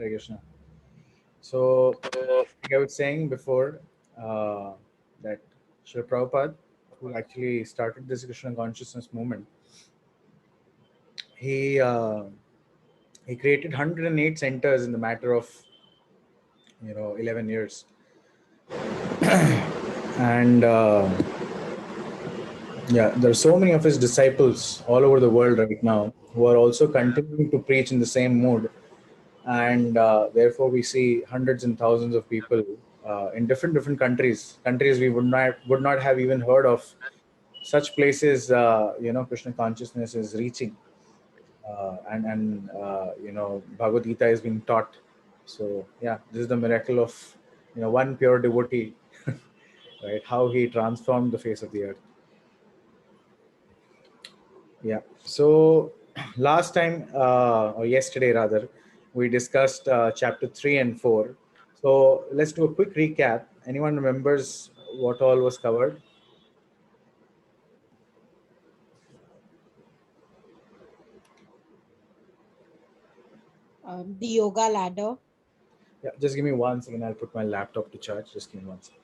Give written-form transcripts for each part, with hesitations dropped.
Hare Krishna. So, like I was saying before, that Srila Prabhupada, who actually started this Krishna consciousness movement, he uh, he created 108 centers in the matter of 11 years, and yeah, there are so many of his disciples all over the world right now who are also continuing to preach in the same mood, and therefore we see hundreds and thousands of people in different countries we would not have even heard of. Such places, Krishna consciousness is reaching, and Bhagavad Gita is being taught. So yeah, this is the miracle of one pure devotee, right? How he transformed the face of the earth. Yeah. So last time, or yesterday rather, we discussed chapter 3 and 4. So let's do a quick recap. Anyone remembers what all was covered? The yoga ladder. Yeah, just give me 1 second. I'll put my laptop to charge. Just give me 1 second.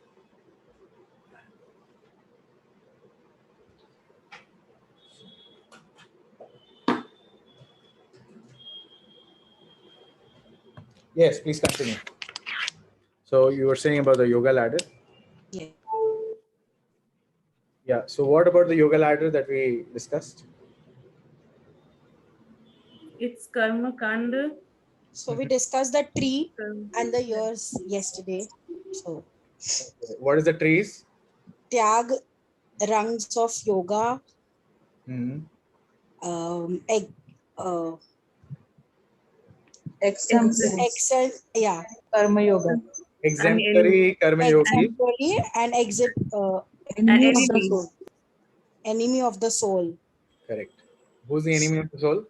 Yes, please continue. So you were saying about the yoga ladder? Yeah. Yeah. So what about the yoga ladder that we discussed? It's Karma Kanda. So we discussed the tree and the years yesterday. So What is the trees? Tyag, rungs of yoga, Hmm. egg, Exemplary yeah, Karma Yoga. Exemplary Karma Yogi. exemplary and exit, Enemy of the enemy. soul. enemy of the soul. Correct. Who's the enemy of the soul?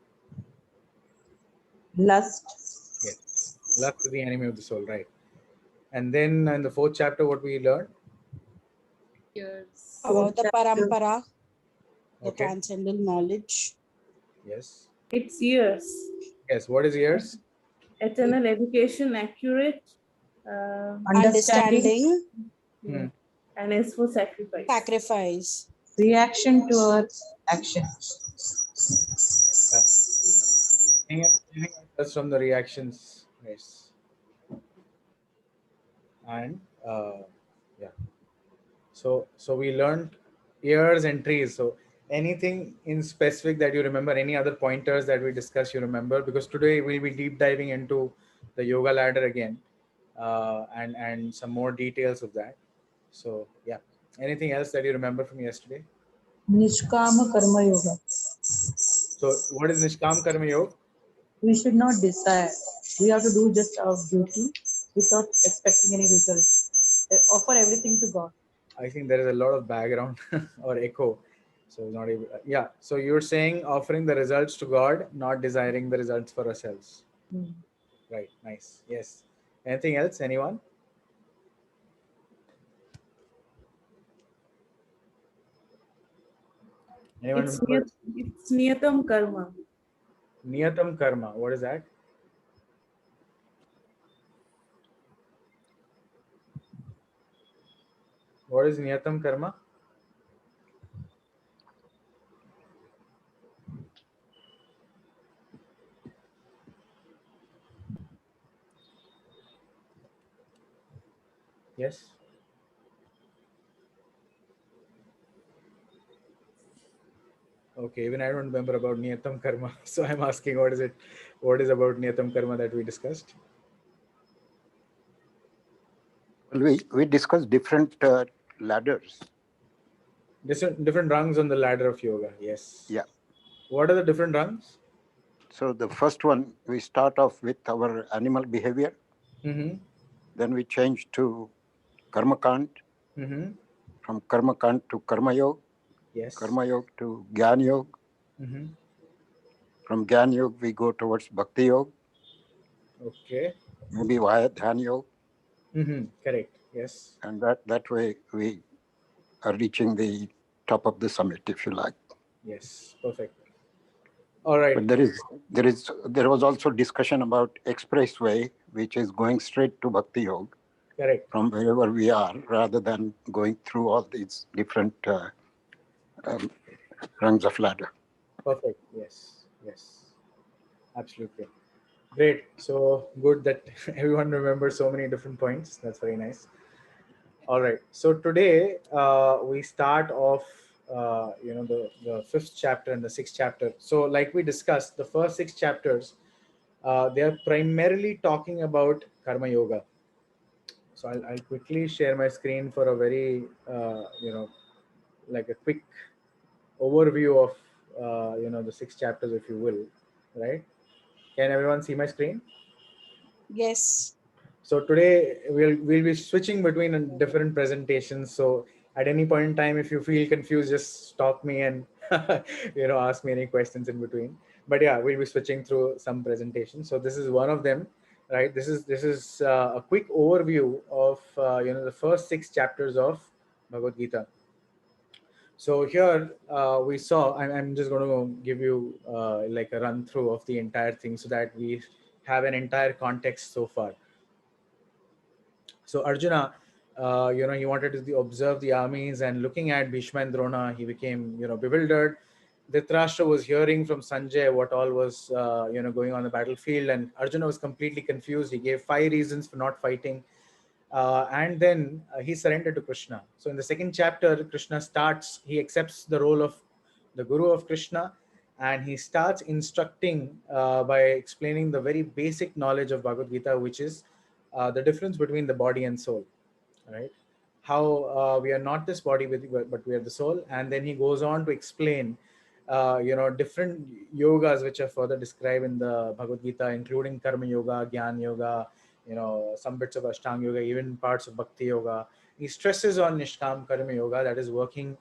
Lust. Yes. Lust is the enemy of the soul, right? And then in the 4th chapter, what we learned? About the parampara, the Okay. transcendental knowledge. Yes. It's years. Yes. What is years? Eternal education, accurate, Understanding, Hmm. and S for sacrifice. sacrifice. Reaction towards action. Anything else from the reactions? Yes. And yeah. So we learned years and trees. So anything in specific that you remember? Any other pointers that we discussed you remember? Because today we'll be deep diving into the yoga ladder again, and some more details of that. So yeah. Anything else that you remember from yesterday? Nishkama Karma Yoga. So what is Nishkam Karma Yoga? We should not desire. We have to do just our duty without expecting any result. Offer everything to God. I think there is a lot of background or echo. So not able. Yeah. So you're saying offering the results to God, not desiring the results for ourselves. Right. Nice. Yes. Anything else? Anyone? Anyone It's remember? Niyatam Karma. Niyatam Karma. What is that? What is Niyatam Karma? Yes. Okay, even I don't remember about Niyatam Karma. So I'm asking what is it? What is about Niyatam Karma that we discussed? Well, we discussed different ladders. Different rungs on the ladder of yoga. Yes. Yeah. What are the different rungs? So the first one, we start off with our animal behavior. Mm-hmm. Then we change to Karma Kand. Mm-hmm. From Karma Kand to Karma Yoga. Yes. Karma Yoga to Gyan Yoga. Mm-hmm. From Gyan Yoga, we go towards Bhakti Yoga. Okay. Maybe via Dhyan Yoga. Mm-hmm. Correct. Yes. And that way we are reaching the top of the summit, if you like. Yes. Perfect. All right. But there was also discussion about expressway, which is going straight to Bhakti Yoga Correct. from wherever we are, rather than going through all these different um, rungs of ladder. Perfect. Yes. Yes. Absolutely. Great. So good that everyone remembers so many different points. That's very nice. All right. So today we start off, the fifth chapter and the sixth chapter. So like we discussed, the first six chapters, they are primarily talking about karma yoga. So I'll quickly share my screen for a very, like a quick overview of, the six chapters, if you will, right? Can everyone see my screen? Yes. So today we'll be switching between different presentations. So at any point in time, if you feel confused, just stop me and ask me any questions in between. But yeah, we'll be switching through some presentations. So this is one of them, right? This is a quick overview of the first six chapters of Bhagavad Gita. So here we saw. I'm just going to give you like a run through of the entire thing so that we have an entire context so far. So Arjuna, he wanted to observe the armies, and looking at Bhishma and Drona, he became, bewildered. Dhritarashtra was hearing from Sanjay what all was, going on the battlefield, and Arjuna was completely confused. He gave 5 reasons for not fighting, and then he surrendered to Krishna. So in the second chapter, Krishna starts. He accepts the role of the guru of Krishna, and he starts instructing by explaining the very basic knowledge of Bhagavad Gita, which is the difference between the body and soul, right? How we are not this body, but we are the soul. And then he goes on to explain, different yogas which are further described in the Bhagavad Gita, including Karma Yoga, Gyan Yoga, some bits of Ashtanga Yoga, even parts of Bhakti Yoga. He stresses on Nishkam Karma Yoga, that is working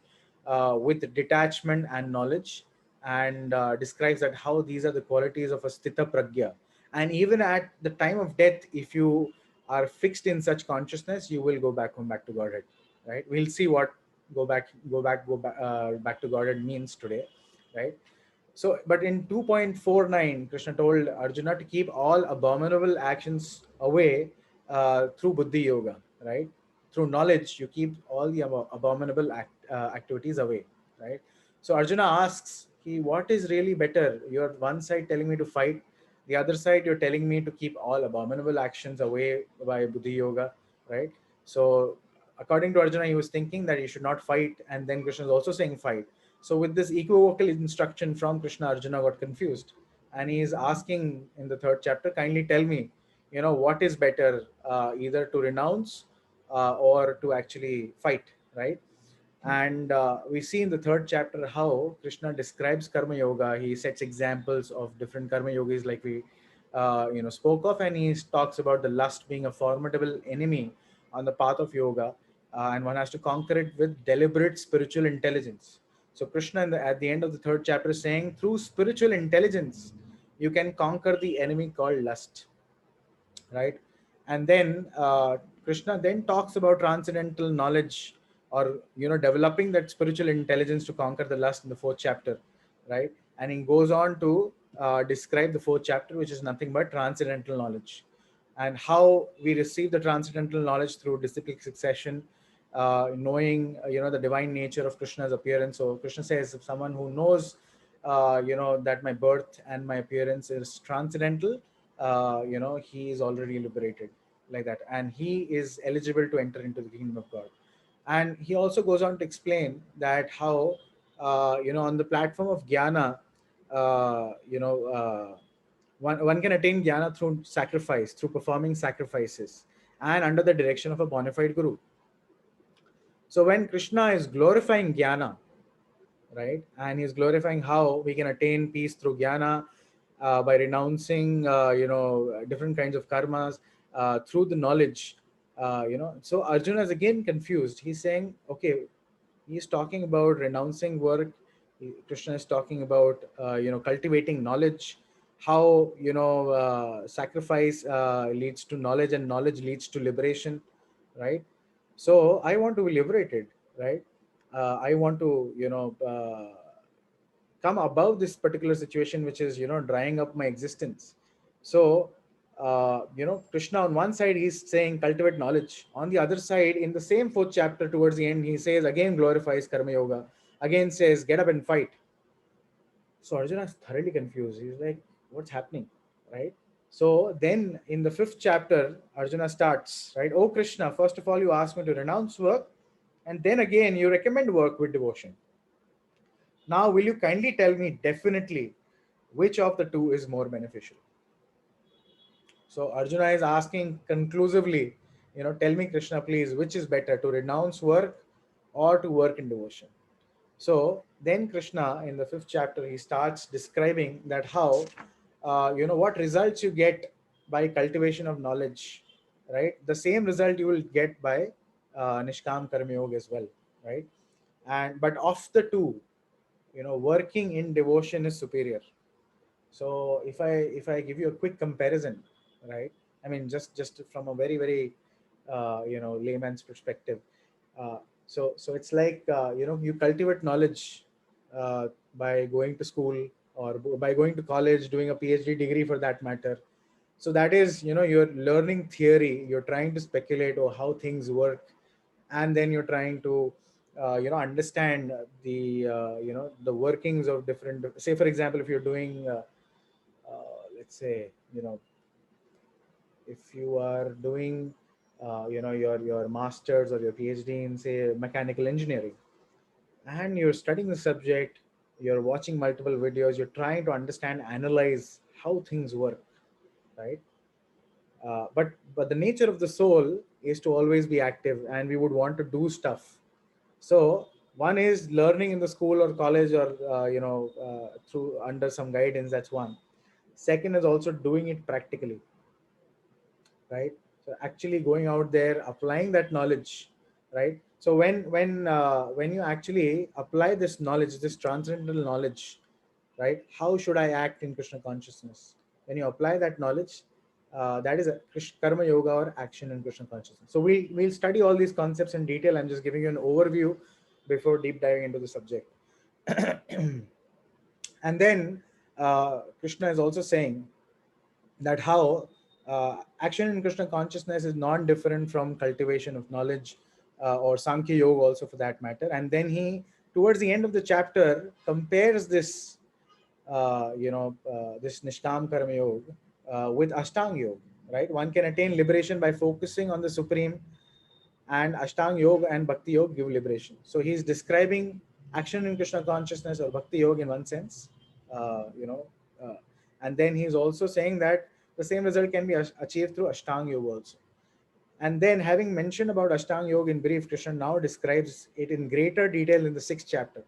with detachment and knowledge, and describes that how these are the qualities of a Sthita Pragya. And even at the time of death, if you are fixed in such consciousness, you will go back home, back to Godhead, right? We'll see what back to Godhead means today, right? So, but in 2.49, Krishna told Arjuna to keep all abominable actions away through Buddhi Yoga, right? Through knowledge, you keep all the abominable activities away, right? So Arjuna asks, what is really better? You're one side telling me to fight, the other side you're telling me to keep all abominable actions away by Buddhi Yoga, right? So according to Arjuna, he was thinking that he should not fight, and then Krishna is also saying fight. So with this equivocal instruction from Krishna, Arjuna got confused, and he is asking in the third chapter, kindly tell me, what is better, either to renounce or to actually fight, right? And we see in the third chapter how Krishna describes Karma Yoga. He sets examples of different Karma Yogis, like we spoke of, and he talks about the lust being a formidable enemy on the path of yoga, and one has to conquer it with deliberate spiritual intelligence. So Krishna at the end of the third chapter is saying, through spiritual intelligence, you can conquer the enemy called lust, right? And then Krishna then talks about transcendental knowledge, or developing that spiritual intelligence to conquer the lust in the fourth chapter, right? And he goes on to describe the fourth chapter, which is nothing but transcendental knowledge, and how we receive the transcendental knowledge through disciplic succession, knowing the divine nature of Krishna's appearance. So Krishna says, if someone who knows that my birth and my appearance is transcendental, he is already liberated, like that, and he is eligible to enter into the kingdom of God. And he also goes on to explain that how on the platform of jnana, one can attain jnana through sacrifice, through performing sacrifices, and under the direction of a bona fide guru. So when Krishna is glorifying jnana, right, and he's glorifying how we can attain peace through jnana, by renouncing different kinds of karmas through the knowledge, so Arjuna is again confused. He's saying, okay, he's talking about renouncing work. Krishna is talking about cultivating knowledge, how sacrifice leads to knowledge, and knowledge leads to liberation, right? So I want to be liberated, right? I want to come above this particular situation, which is, drying up my existence. So, Krishna on one side, he's saying cultivate knowledge. On the other side, in the same fourth chapter, towards the end, he says again glorifies Karma Yoga, again says get up and fight. So Arjuna is thoroughly confused. He's like, what's happening? Right? So then in the fifth chapter, Arjuna starts, right? Oh Krishna, first of all, you ask me to renounce work, and then again, you recommend work with devotion. Now, will you kindly tell me definitely which of the two is more beneficial? So Arjuna is asking conclusively, tell me, Krishna, please, which is better, to renounce work or to work in devotion? So then Krishna in the fifth chapter, he starts describing that how, what results you get by cultivation of knowledge, right? The same result you will get by Nishkam Karma Yoga as well, right? But of the two, working in devotion is superior. So if I give you a quick comparison, right? I mean, just from a very very layman's perspective. So it's like, you cultivate knowledge by going to school, or by going to college, doing a PhD degree for that matter. So that is, you're learning theory, you're trying to speculate or how things work, and then you're trying to understand the workings of different, say for example, if you're doing let's say, if you are doing your masters or your PhD in, say, mechanical engineering, and you're studying the subject, you're watching multiple videos, you're trying to understand, analyze how things work, right? But the nature of the soul is to always be active, and we would want to do stuff. So one is learning in the school or college, or through under some guidance. That's one. Second is also doing it practically, right? So actually going out there, applying that knowledge, right? So when you actually apply this knowledge, this transcendental knowledge, right, how should I act in Krishna consciousness? When you apply that knowledge, that is a karma yoga, or action in Krishna consciousness. So we'll study all these concepts in detail. I'm just giving you an overview before deep diving into the subject. And then Krishna is also saying that how action in Krishna consciousness is non-different from cultivation of knowledge, or Sankhya Yoga also for that matter. And then he, towards the end of the chapter, compares this, this Nishkam Karma Yoga with Ashtang Yoga, right? One can attain liberation by focusing on the Supreme, and Ashtang Yoga and Bhakti Yoga give liberation. So he's describing action in Krishna consciousness or Bhakti Yoga in one sense, uh, you know, uh, and then he's also saying that the same result can be achieved through Ashtang Yoga also. And then, having mentioned about Ashtang Yoga in brief, Krishna now describes it in greater detail in the sixth chapter.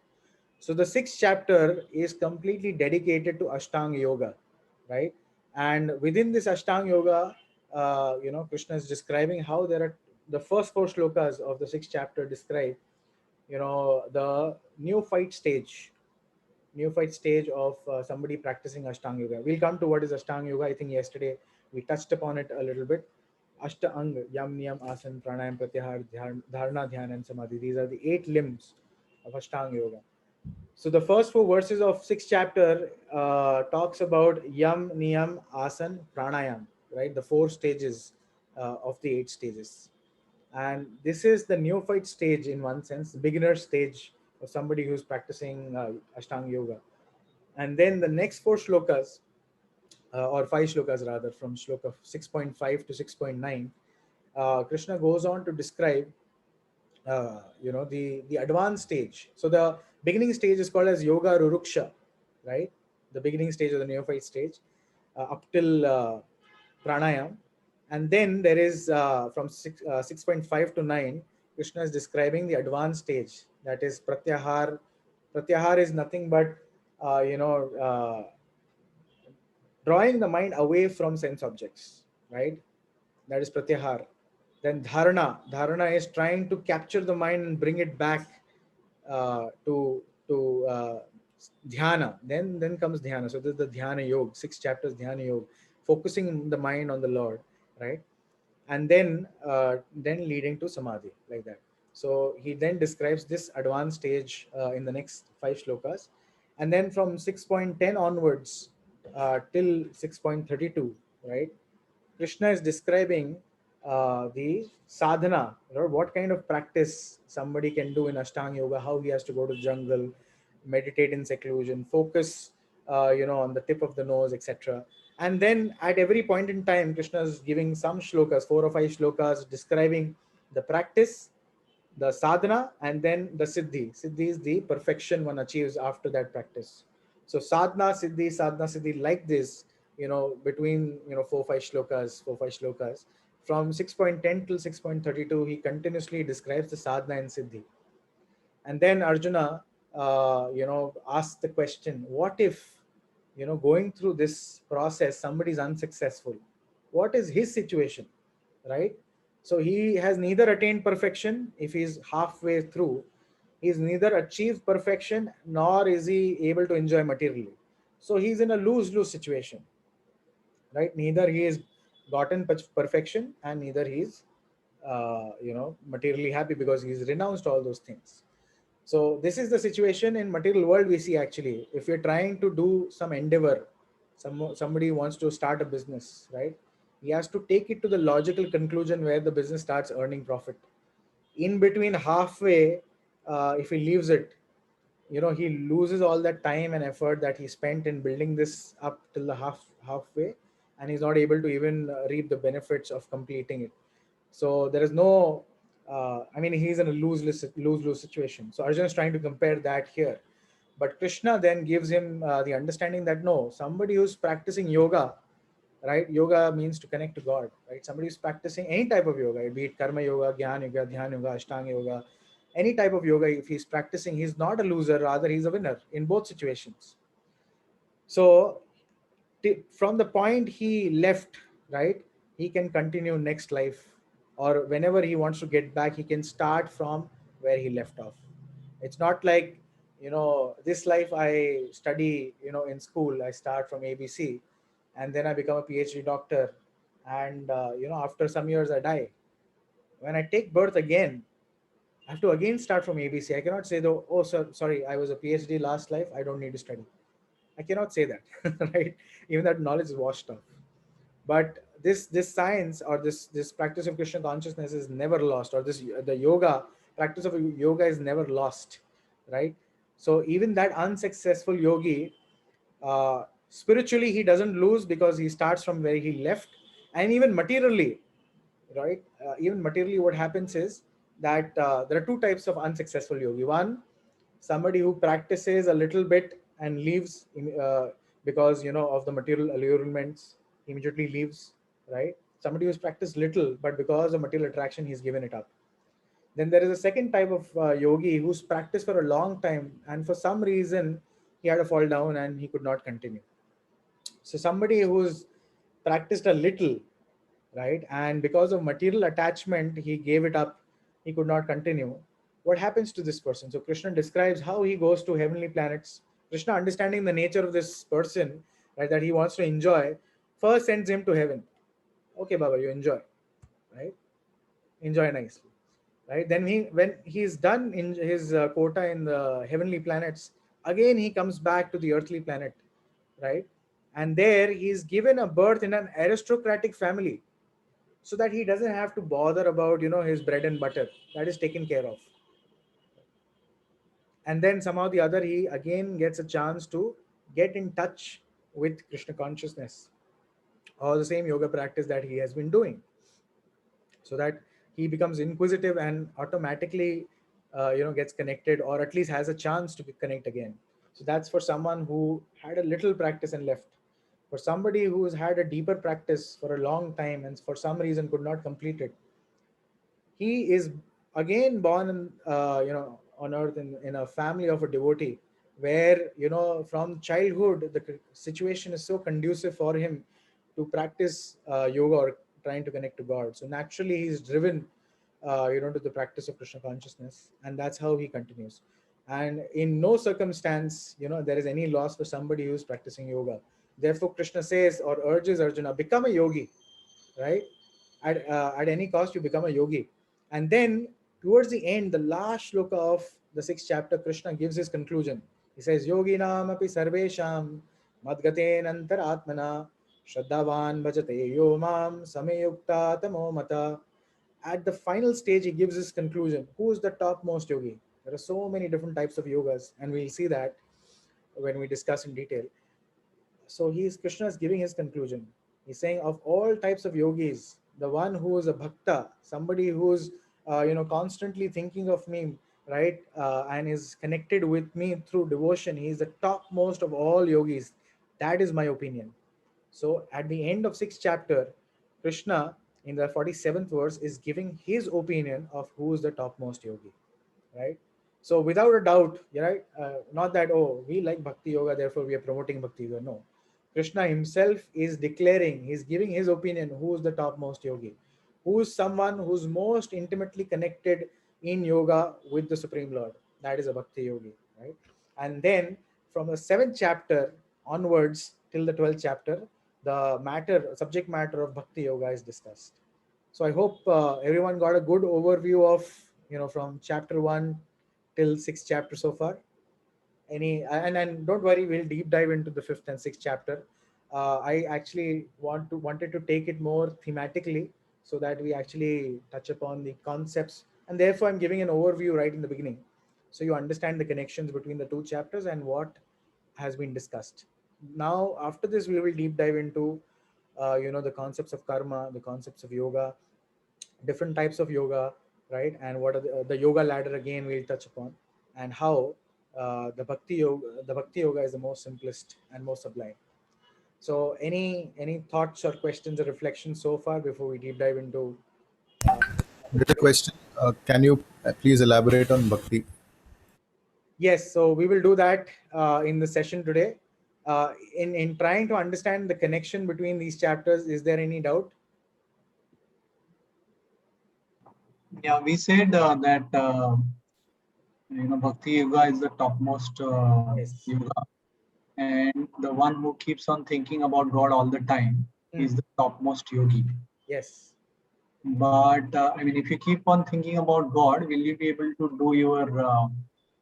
So the sixth chapter is completely dedicated to Ashtanga Yoga, right? And within this Ashtanga Yoga, Krishna is describing how there are the first four shlokas of the sixth chapter describe, the neophyte stage of somebody practicing Ashtanga Yoga. We'll come to what is Ashtanga Yoga. I think yesterday we touched upon it a little bit. Ashtanga, Yam, Niyam, Asan, Pranayam, Pratyahar, Dharana, Dhyan, and Samadhi. These are the 8 limbs of Ashtanga Yoga. So the first 4 verses of 6th chapter talks about Yam, Niyam, Asan, Pranayam, right? The 4 stages of the 8 stages. And this is the neophyte stage in one sense, the beginner stage of somebody who's practicing Ashtanga Yoga. And then the next 4 shlokas, or 5 shlokas rather, from shloka 6.5 to 6.9, Krishna goes on to describe the advanced stage. So the beginning stage is called as Yoga Ruruksha, right? The beginning stage of the neophyte stage, up till pranayam. And then there is from 6.5 to 9, Krishna is describing the advanced stage, that is pratyahar. Pratyahar is nothing but drawing the mind away from sense objects, right? That is pratyahar. Then dharana is trying to capture the mind and bring it back to dhyana. Then comes dhyana. So this is the dhyana yoga, 6 chapters dhyana yoga, focusing the mind on the Lord, right? And then leading to samadhi, like that. So he then describes this advanced stage in the next 5 shlokas. And then from 6.10 onwards till 6.32, right? Krishna is describing the sadhana, what kind of practice somebody can do in Ashtanga Yoga, how he has to go to the jungle, meditate in seclusion, focus, on the tip of the nose, etc. And then at every point in time, Krishna is giving some shlokas, 4 or 5 shlokas, describing the practice, the sadhana, and then the siddhi. Siddhi is the perfection one achieves after that practice. So sadhana, siddhi, like this, between 4 5 shlokas. From 6.10 till 6.32, he continuously describes the sadhana and siddhi. And then Arjuna, asks the question: what if, going through this process, somebody is unsuccessful? What is his situation, right? So he has neither attained perfection if he's halfway through, he's neither achieved perfection, nor is he able to enjoy materially. So he's in a lose-lose situation, right? Neither he has gotten perfection, and neither he's, materially happy, because he's renounced all those things. So this is the situation in material world we see. Actually, if you're trying to do some endeavor, somebody wants to start a business, right? He has to take it to the logical conclusion where the business starts earning profit. In between, halfway, if he leaves it, he loses all that time and effort that he spent in building this up till the halfway, and he's not able to even reap the benefits of completing it. So there is no, he's in a lose-lose situation. So Arjuna is trying to compare that here. But Krishna then gives him the understanding that no, somebody who's practicing yoga, right? Yoga means to connect to God, right? Somebody who's practicing any type of yoga, be it karma yoga, jnana yoga, dhyana yoga, ashtanga yoga, any type of yoga, if he's practicing, he's not a loser, rather he's a winner in both situations. So from the point he left, right, he can continue next life, or whenever he wants to get back, he can start from where he left off. It's not like, this life I study, in school, I start from ABC, and then I become a PhD doctor, and after some years I die. When I take birth again, I have to again start from ABC. I cannot say though, oh sir, sorry, I was a PhD last life, I don't need to study. I cannot say that, right? Even that knowledge is washed off. But this science, or this practice of Krishna consciousness, is never lost, or the yoga practice of yoga is never lost, right? So even that unsuccessful yogi, spiritually he doesn't lose, because he starts from where he left. And even materially, right, even materially, what happens is that there are two types of unsuccessful yogi. One, somebody who practices a little bit and leaves, because of the material allurements, he immediately leaves, right? Somebody who's practiced little, but because of material attraction, he's given it up. Then there is a second type of yogi who's practiced for a long time, and for some reason he had a fall down and he could not continue. So somebody who's practiced a little, right, and because of material attachment he gave it up, he could not continue. What happens to this person? So Krishna describes how he goes to heavenly planets. Krishna, understanding the nature of this person, right, that he wants to enjoy, first sends him to heaven. Okay, Baba, you enjoy, right? Enjoy nicely, right? Then when he's done in his quota in the heavenly planets, again he comes back to the earthly planet, right? And there he's given a birth in an aristocratic family, so that he doesn't have to bother about his bread and butter. That is taken care of. And then somehow the other, he again gets a chance to get in touch with Krishna consciousness, or the same yoga practice that he has been doing, so that he becomes inquisitive and automatically gets connected, or at least has a chance to connect again. So that's for someone who had a little practice and left. For somebody who has had a deeper practice for a long time and for some reason could not complete it, he is again born on earth in a family of a devotee, where from childhood the situation is so conducive for him to practice yoga, or trying to connect to God. So naturally he's driven to the practice of Krishna consciousness, and that's how he continues. And in no circumstance there is any loss for somebody who's practicing yoga. Therefore Krishna says, or urges Arjuna, become a yogi, right? At any cost you become a yogi. And then towards the end, the last shloka of the 6th chapter, Krishna gives his conclusion. He says, Yoginam api sarvesham madgaten antaratmana shraddhavan bhajate yo mam samyukta tamo mata. At the final stage, he gives his conclusion. Who is the topmost yogi? There are so many different types of yogas, and we'll see that when we discuss in detail. So Krishna is giving his conclusion. He's saying of all types of yogis, the one who is a bhakta, somebody who's constantly thinking of me, right, and is connected with me through devotion, he is the topmost of all yogis. That is my opinion. So at the end of sixth chapter, Krishna in the 47th verse is giving his opinion of who is the topmost yogi, right? So without a doubt, right? Not that, oh, we like bhakti yoga, therefore we are promoting bhakti yoga. No, Krishna himself is declaring, he's giving his opinion who is the topmost yogi, who is someone who's most intimately connected in yoga with the Supreme Lord. That is a bhakti yogi, right? And then from the 7th chapter onwards till the 12th chapter, the subject matter of bhakti yoga is discussed. So I hope everyone got a good overview of, from chapter 1 till 6th chapter so far. And don't worry, we'll deep dive into the 5th and 6th chapter. I actually wanted to take it more thematically so that we actually touch upon the concepts, and therefore I'm giving an overview right in the beginning so you understand the connections between the two chapters and what has been discussed. Now after this we will deep dive into the concepts of karma, the concepts of yoga, different types of yoga, right? And what are the yoga ladder again we'll touch upon, and how the bhakti yoga is the most simplest and most sublime. So any thoughts or questions or reflections so far before we deep dive into uh, There's a question. Can you please elaborate on bhakti? yes, so we will do that in the session today. In trying to understand the connection between these chapters, is there any doubt? Yeah, we said that Bhakti Yoga is the topmost Yes. yoga, and the one who keeps on thinking about God all the time is the topmost yogi. Yes. But I mean, if you keep on thinking about God, will you be able to do your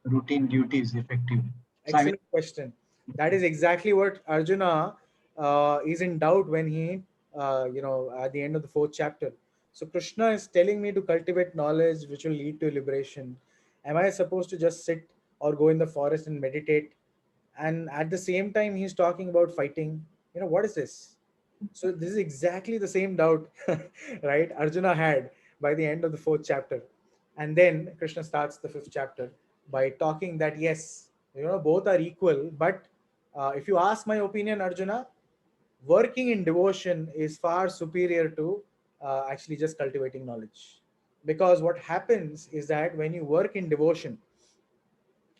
routine duties effectively? So, Excellent question. That is exactly what Arjuna is in doubt when he, at the end of the 4th chapter. So Krishna is telling me to cultivate knowledge which will lead to liberation. Am I supposed to just sit or go in the forest and meditate? And at the same time, he's talking about fighting. What is this? So this is exactly the same doubt, right? Arjuna had by the end of the 4th chapter. And then Krishna starts the 5th chapter by talking that, yes, both are equal. But if you ask my opinion, Arjuna, working in devotion is far superior to actually just cultivating knowledge. Because what happens is that when you work in devotion,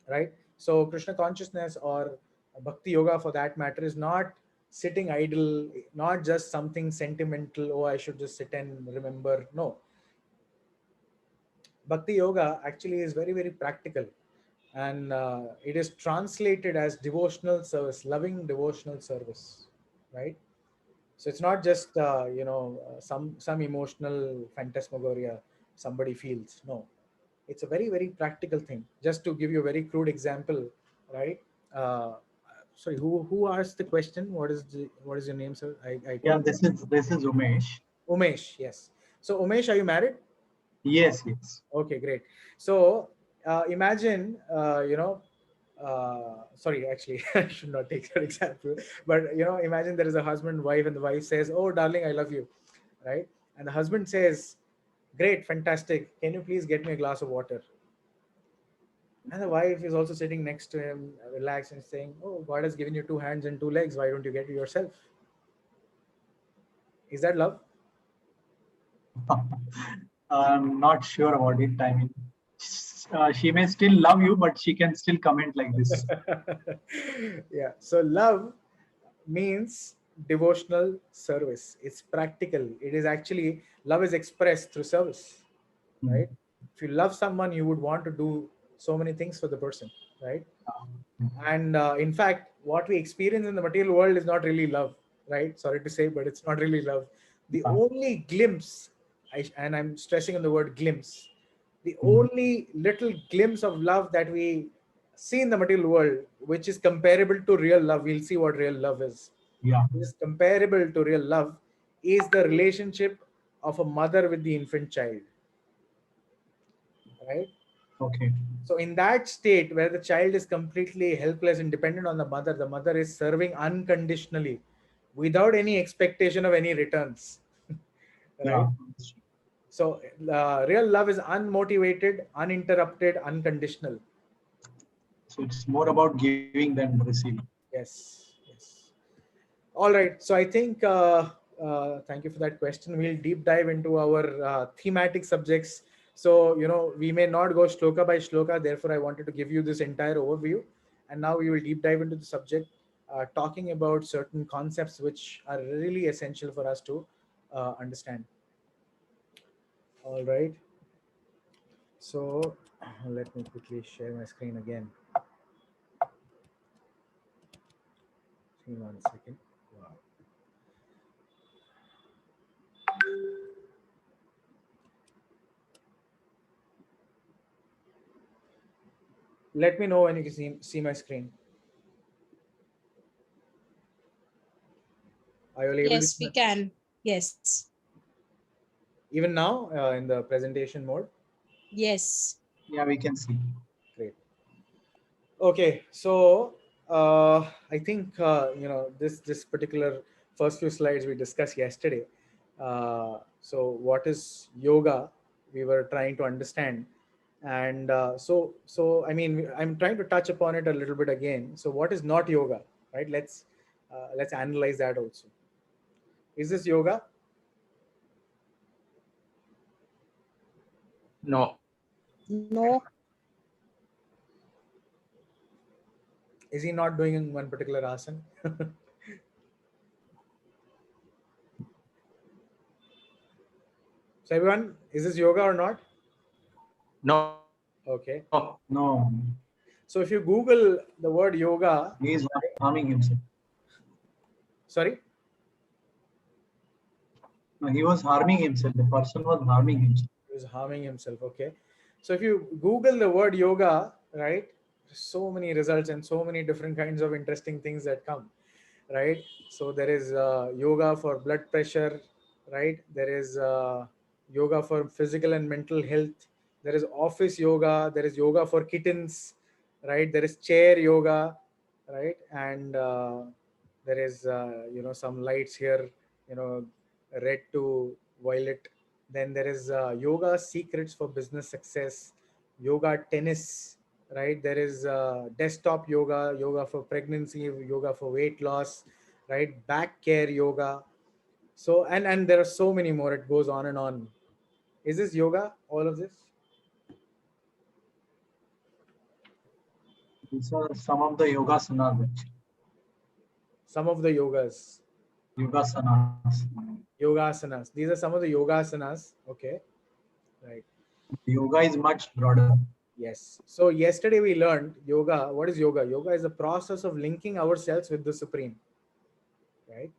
right? So Krishna consciousness or bhakti yoga for that matter is not sitting idle, not just something sentimental, oh, I should just sit and remember. No, bhakti yoga actually is very, very practical, and it is translated as devotional service, loving devotional service, right? So it's not just some emotional phantasmagoria somebody feels. No, it's a very, very practical thing. Just to give you a very crude example, right? uh, Sorry, who asked the question? What is your name, sir? I yeah, couldn't. this is Umesh. Umesh, yes. So Umesh, are you married? Yes, yes. Okay, great. So imagine, sorry, actually, I should not take that example. But imagine there is a husband, wife, and the wife says, "Oh, darling, I love you," right? And the husband says, "Great, fantastic. Can you please get me a glass of water?" And the wife is also sitting next to him, relaxed, and saying, "Oh, God has given you two hands and two legs. Why don't you get it yourself?" Is that love? I'm not sure about it. I mean, she may still love you, but she can still comment like this. Yeah. So love means devotional service. It's practical. It is actually, love is expressed through service, right? If you love someone, you would want to do so many things for the person, right? And in fact, what we experience in the material world is not really love, right? Sorry to say, but it's not really love. The only glimpse, and I'm stressing on the word glimpse, the only little glimpse of love that we see in the material world, which is comparable to real love. We'll see what real love is. Yeah. Which is comparable to real love is the relationship of a mother with the infant child. Right? Okay. So in that state where the child is completely helpless and dependent on the mother is serving unconditionally without any expectation of any returns. Right? Yeah. So real love is unmotivated, uninterrupted, unconditional. So it's more about giving than receiving. Yes. Yes. All right. So I think, thank you for that question. We'll deep dive into our thematic subjects. So, we may not go shloka by shloka. Therefore, I wanted to give you this entire overview. And now we will deep dive into the subject, talking about certain concepts which are really essential for us to understand. All right. So let me quickly share my screen again. Give me 1 second. Wow. Let me know when you can see my screen. Are you able Yes, to we can. Yes. even now in the presentation mode? Yes. Yeah, we can see. Great. Okay, so I think this particular first few slides we discussed yesterday. So what is yoga? We were trying to understand, and so I mean I'm trying to touch upon it a little bit again. So what is not yoga, right? Let's analyze that also. Is this yoga? No. No. Is he not doing one particular asana? So everyone, is this yoga or not? No. Okay. No, So if you Google the word yoga, he is harming himself. sorry, No, he was harming himself. The person was harming himself. he was harming himself. Okay. So if you Google the word yoga, right, so many results and so many different kinds of interesting things that come, right? So there is yoga for blood pressure, right? There is yoga for physical and mental health. There is office yoga. There is yoga for kittens, right? There is chair yoga, right? And there is some lights here, red to violet. Then there is yoga secrets for business success, yoga tennis, right? There is desktop yoga, yoga for pregnancy, yoga for weight loss, right? Back care yoga. So and there are so many more. It goes on and on. Is this yoga? All of this? These are some of the yogasanas. Actually. Some of the yogas. Yogasanas. Yogasanas. These are some of the yogasanas. Okay. Right. Yoga is much broader. Yes. So yesterday we learned yoga. What is yoga? Yoga is the process of linking ourselves with the Supreme. Right.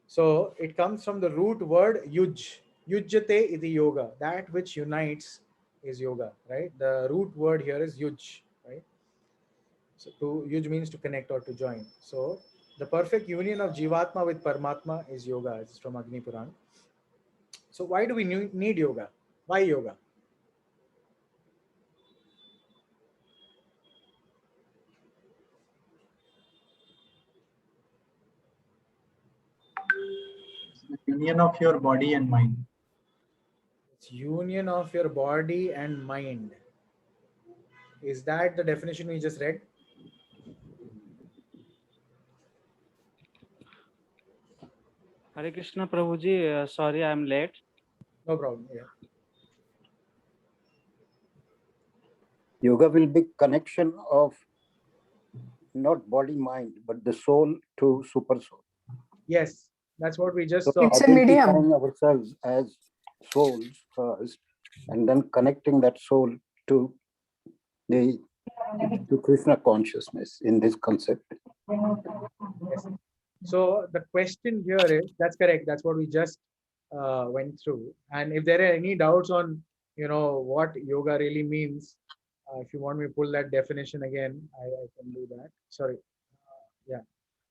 So it comes from the root word yuj. Yujjate iti yoga. That which unites is yoga. Right. The root word here is yuj. Right. So yuj means to connect or to join. So the perfect union of Jivatma with Paramatma is yoga. It's from Agni Puran. So why do we need yoga? Why yoga? The union of your body and mind. It's union of your body and mind. Is that the definition we just read? Hare Krishna Prabhuji, sorry I am late. No problem. Yeah. Yoga will be connection of not body mind, but the soul to super soul. Yes, that's what we just So saw. It's a medium. identifying ourselves as souls first, and then connecting that soul to Krishna consciousness in this concept. Yes. So the question here is, that's correct. That's what we just went through. And if there are any doubts on, what yoga really means, If you want me to pull that definition again, I can do that. Sorry. Yeah.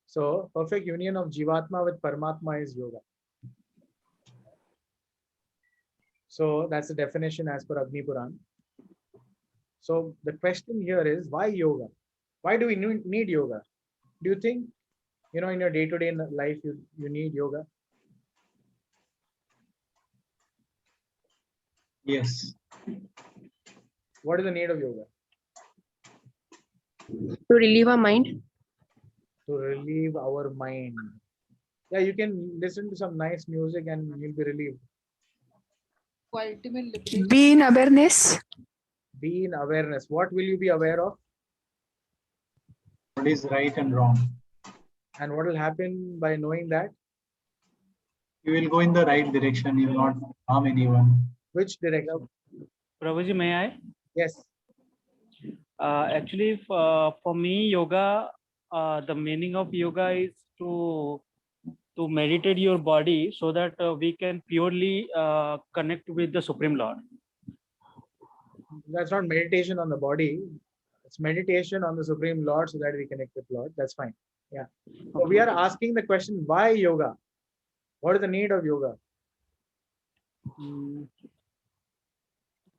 So perfect union of Jivatma with Paramatma is yoga. So that's the definition as per Agni Puran. So the question here is, why yoga? Why do we need yoga? Do you think, in your day-to-day life, you need yoga? Yes. What is the need of yoga? To relieve our mind. To relieve our mind. Yeah, you can listen to some nice music and you'll be relieved. For ultimate liberation. Be in awareness. Be in awareness. What will you be aware of? What is right and wrong? And what will happen by knowing that? You will go in the right direction. You will not harm anyone. Which direction? Prabhuji, may I? Yes. Actually, for me, yoga, the meaning of yoga is to meditate your body so that we can purely connect with the Supreme Lord. That's not meditation on the body. It's meditation on the Supreme Lord so that we connect with Lord. That's fine. Yeah. So we are asking the question, why yoga? What is the need of yoga?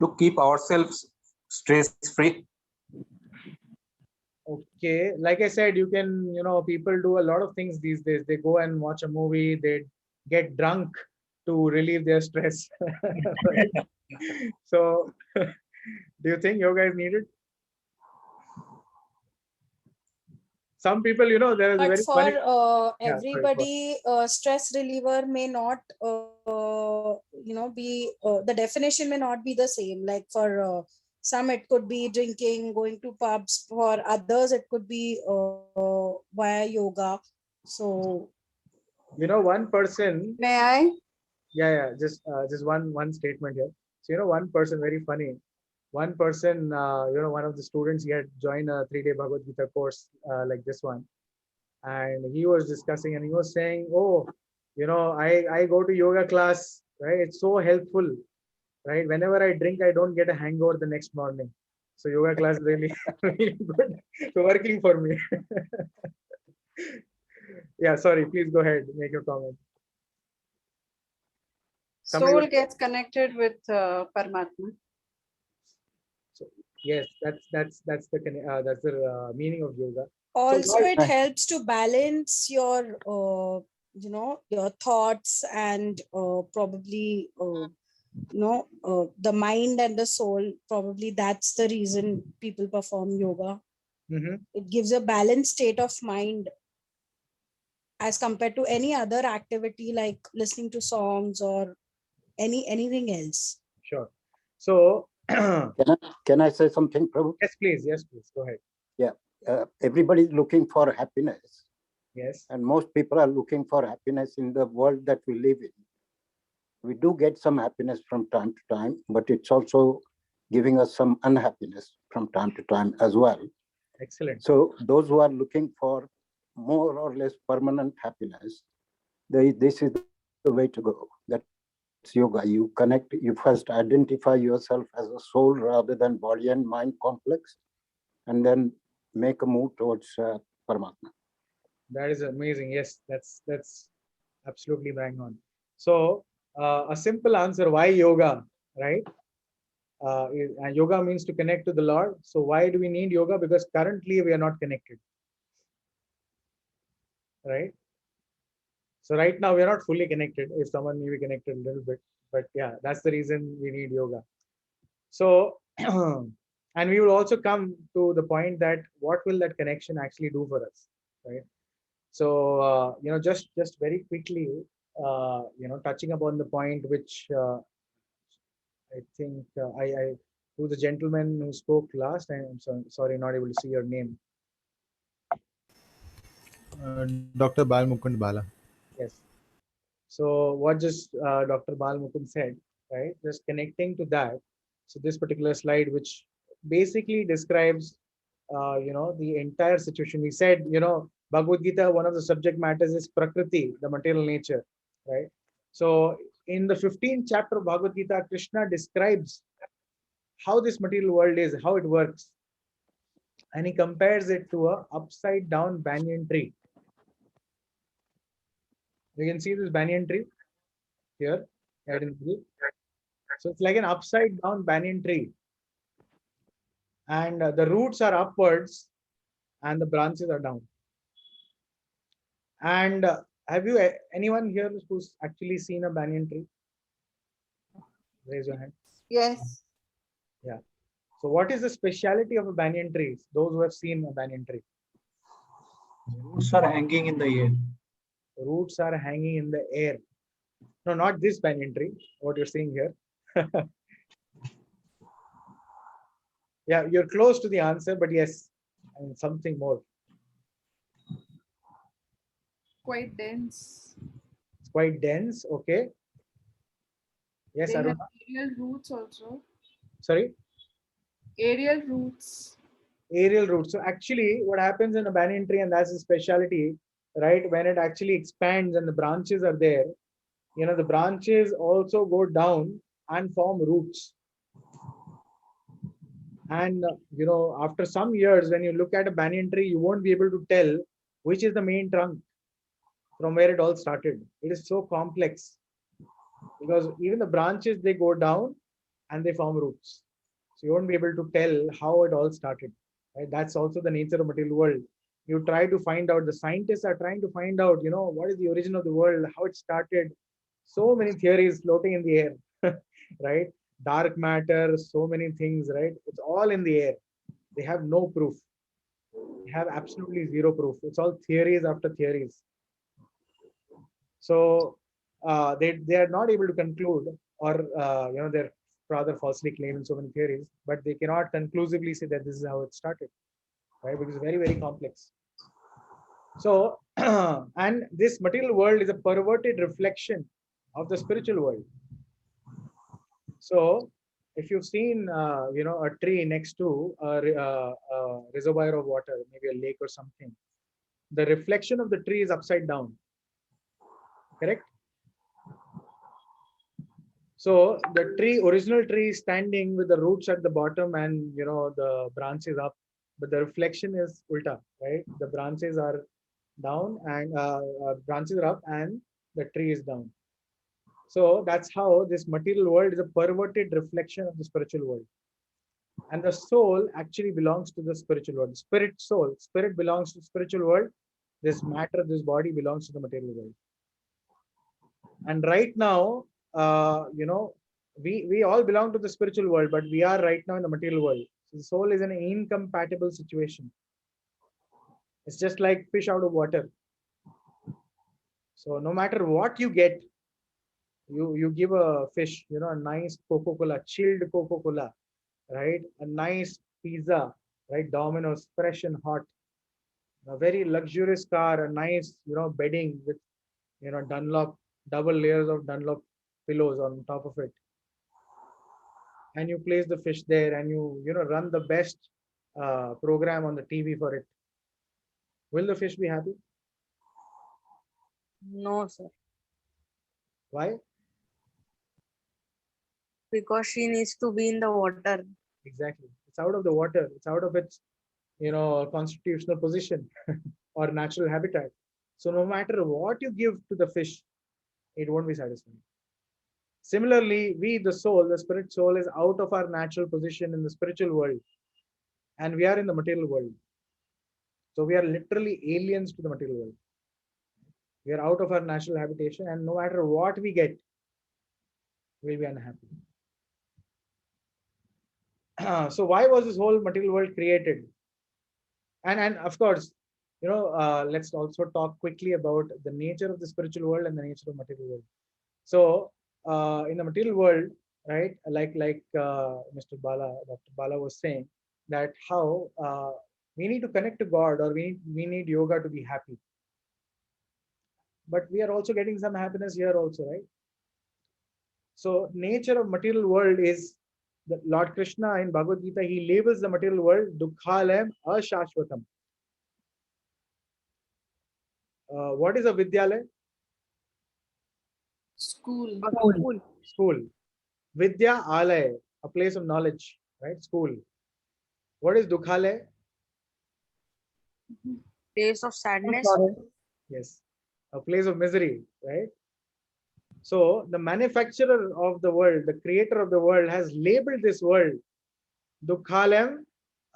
To keep ourselves stress free. Okay, like I said, you can, people do a lot of things these days. They go and watch a movie, they get drunk to relieve their stress. So, do you think yoga is needed? Some people, there is a But very for funny. Yeah, sorry, everybody, stress reliever may not, be the definition may not be the same. Like for some, it could be drinking, going to pubs. For others, it could be via yoga. So, one person. May I? Yeah. Just one statement here. So, one person, very funny. One person, one of the students, he had joined a 3-day Bhagavad Gita course like this one. And he was discussing and he was saying, oh, I go to yoga class, right? It's so helpful, right? Whenever I drink, I don't get a hangover the next morning. So yoga class really, really good. So working for me. Yeah, sorry, please go ahead, make your comment. Soul gets connected with Paramatma. So, yes, that's the meaning of yoga. also it helps to balance your your thoughts and probably the mind and the soul. Probably that's the reason people perform yoga. It gives a balanced state of mind as compared to any other activity like listening to songs or anything else. Sure. So can I say something, Prabhu? Yes, please. Go ahead. Yeah. Everybody is looking for happiness. Yes. And most people are looking for happiness in the world that we live in. We do get some happiness from time to time, but it's also giving us some unhappiness from time to time as well. Excellent. So those who are looking for more or less permanent happiness, this is the way to go. That's yoga. You connect, you first identify yourself as a soul rather than body and mind complex, and then make a move towards Paramatma. That is amazing. Yes, that's absolutely bang on. So a simple answer, why yoga, right? Yoga means to connect to the Lord. So why do we need yoga? Because currently we are not connected, right? So right now we are not fully connected. If someone may be connected a little bit, but yeah, that's the reason we need yoga. So, and we will also come to the point that what will that connection actually do for us, right? So, just very quickly, touching upon the point which I think who the gentleman who spoke last. I'm sorry, not able to see your name. Dr. Bal Mukund Bala. Yes. So what just Dr. Bal Mukund said, right? Just connecting to that. So this particular slide, which basically describes, the entire situation. We said, Bhagavad Gita, one of the subject matters is Prakriti, the material nature, right? So in the 15th chapter of Bhagavad Gita, Krishna describes how this material world is, how it works. And he compares it to a upside down banyan tree. You can see this banyan tree here. So it's like an upside down banyan tree. And the roots are upwards and the branches are down. And have you, anyone here who's actually seen a banyan tree? Raise your hand. Yes. Yeah. So what is the speciality of a banyan tree? Those who have seen a banyan tree. Roots are hanging in the air. Roots are hanging in the air. No, not this banyan tree, what you're seeing here. Yeah, you're close to the answer, but yes, I mean, something more. Quite dense. It's quite dense, okay. Yes, They have Aruna. aerial roots also. Sorry? Aerial roots. Aerial roots. So actually what happens in a banyan tree, and that's the speciality, right? When it actually expands and the branches are there, you know, the branches also go down and form roots. And, you know, after some years, when you look at a banyan tree, you won't be able to tell which is the main trunk from where it all started. It is so complex because even the branches, they go down and they form roots. So you won't be able to tell how it all started. Right? That's also the nature of material world. You try to find out, the scientists are trying to find out, you know, what is the origin of the world, how it started. So many theories floating in the air, right? Dark matter, so many things, right? It's all in the air. They have no proof. They have absolutely zero proof. It's all theories after theories. So they are not able to conclude, or you know, they're rather falsely claiming so many theories, but they cannot conclusively say that this is how it started, right? Because it's very, very complex. So, and this material world is a perverted reflection of the spiritual world. So, if you've seen, you know, a tree next to a reservoir of water, maybe a lake or something, the reflection of the tree is upside down. Correct? So the original tree is standing with the roots at the bottom and, you know, the branches up, but the reflection is ulta, right? The branches are down and branches are up and the tree is down. So that's how this material world is a perverted reflection of the spiritual world. And the soul actually belongs to the spiritual world. Spirit, soul, spirit belongs to the spiritual world. This matter, this body belongs to the material world. And right now, you know, we all belong to the spiritual world, but we are right now in the material world. So the soul is in an incompatible situation. It's just like fish out of water. So no matter what you get, you give a fish, you know, a nice Coca-Cola, chilled Coca-Cola, right? A nice pizza, right? Domino's, fresh and hot. A very luxurious car, a nice, you know, bedding with, you know, Dunlop, double layers of Dunlop pillows on top of it. And you place the fish there and you know, run the best program on the TV for it. Will the fish be happy? No, sir. Why? Because she needs to be in the water. Exactly. It's out of the water. It's out of its, you know, constitutional position or natural habitat. So no matter what you give to the fish, it won't be satisfying. Similarly, we, the soul, the spirit soul, is out of our natural position in the spiritual world. And we are in the material world. So we are literally aliens to the material world. We are out of our natural habitation, and no matter what we get, we'll be unhappy. So why was this whole material world created? And of course, you know, let's also talk quickly about the nature of the spiritual world and the nature of material world. So in the material world, right, like Mr. Bala, Dr. Bala was saying, that how we need to connect to God, or we need yoga to be happy. But we are also getting some happiness here also, right? So nature of material world is, the Lord Krishna in Bhagavad Gita, he labels the material world Dukkhalayam Ashashvatam. What is a Vidyalaya? School. School. Vidya Alaya, a place of knowledge. right? School. What is dukhale? Place of sadness. Yes, a place of misery, right? So the manufacturer of the world, the creator of the world, has labeled this world Dukhalem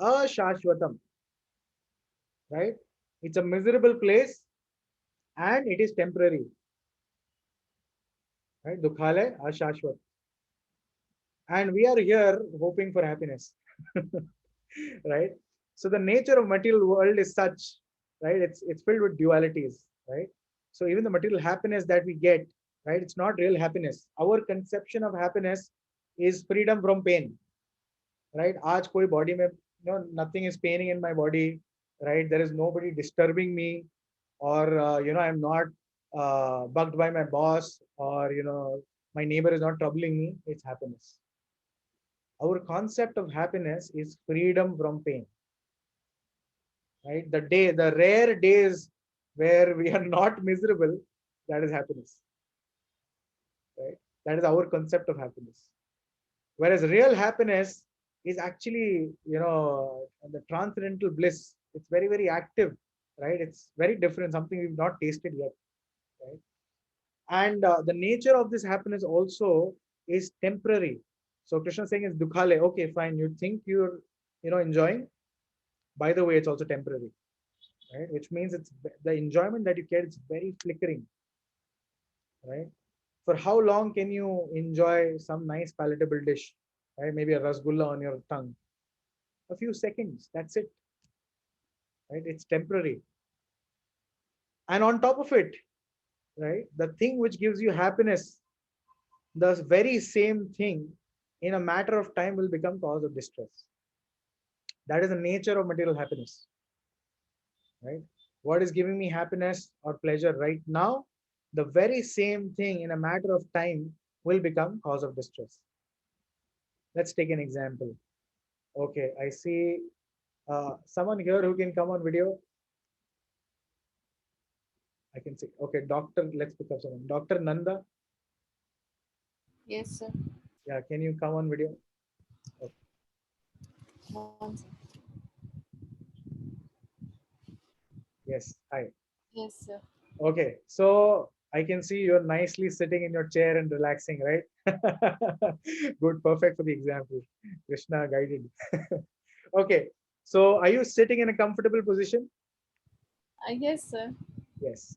Ashashwatam, right? It's a miserable place and it is temporary, right? Dukhale Ashashwat. And we are here hoping for happiness, right? So the nature of material world is such, right? It's filled with dualities, right? So even the material happiness that we get, right? It's not real happiness. Our conception of happiness is freedom from pain, right? Aaj koi body mein, nothing is paining in my body, right? There is nobody disturbing me, or I'm not bugged by my boss, or my neighbor is not troubling me. It's happiness. Our concept of happiness is freedom from pain, right? The rare days where we are not miserable, that is happiness, right? That is our concept of happiness. Whereas real happiness is actually, the transcendental bliss. It's very, very active, right? It's very different, something we've not tasted yet, right? And the nature of this happiness also is temporary. So Krishna is saying is dukhale. Okay, fine. You think you're, enjoying. By the way, it's also temporary, right? Which means it's the enjoyment that you get is very flickering, right? For how long can you enjoy some nice palatable dish, right? Maybe a rasgulla on your tongue. A few seconds. That's it, right? It's temporary. And on top of it, right, the thing which gives you happiness, the very same thing in a matter of time will become cause of distress. That is the nature of material happiness, right? What is giving me happiness or pleasure right now, the very same thing in a matter of time will become cause of distress. Let's take an example. Okay, I see someone here who can come on video. I can see. Okay, doctor, let's pick up someone. Dr. Nanda. Yes, sir. Yeah, can you come on video? Okay. Yes, hi. Yes, sir. Okay, so I can see you're nicely sitting in your chair and relaxing, right? Good, perfect for the example. Krishna guided. Okay, so are you sitting in a comfortable position? Yes, sir. Yes.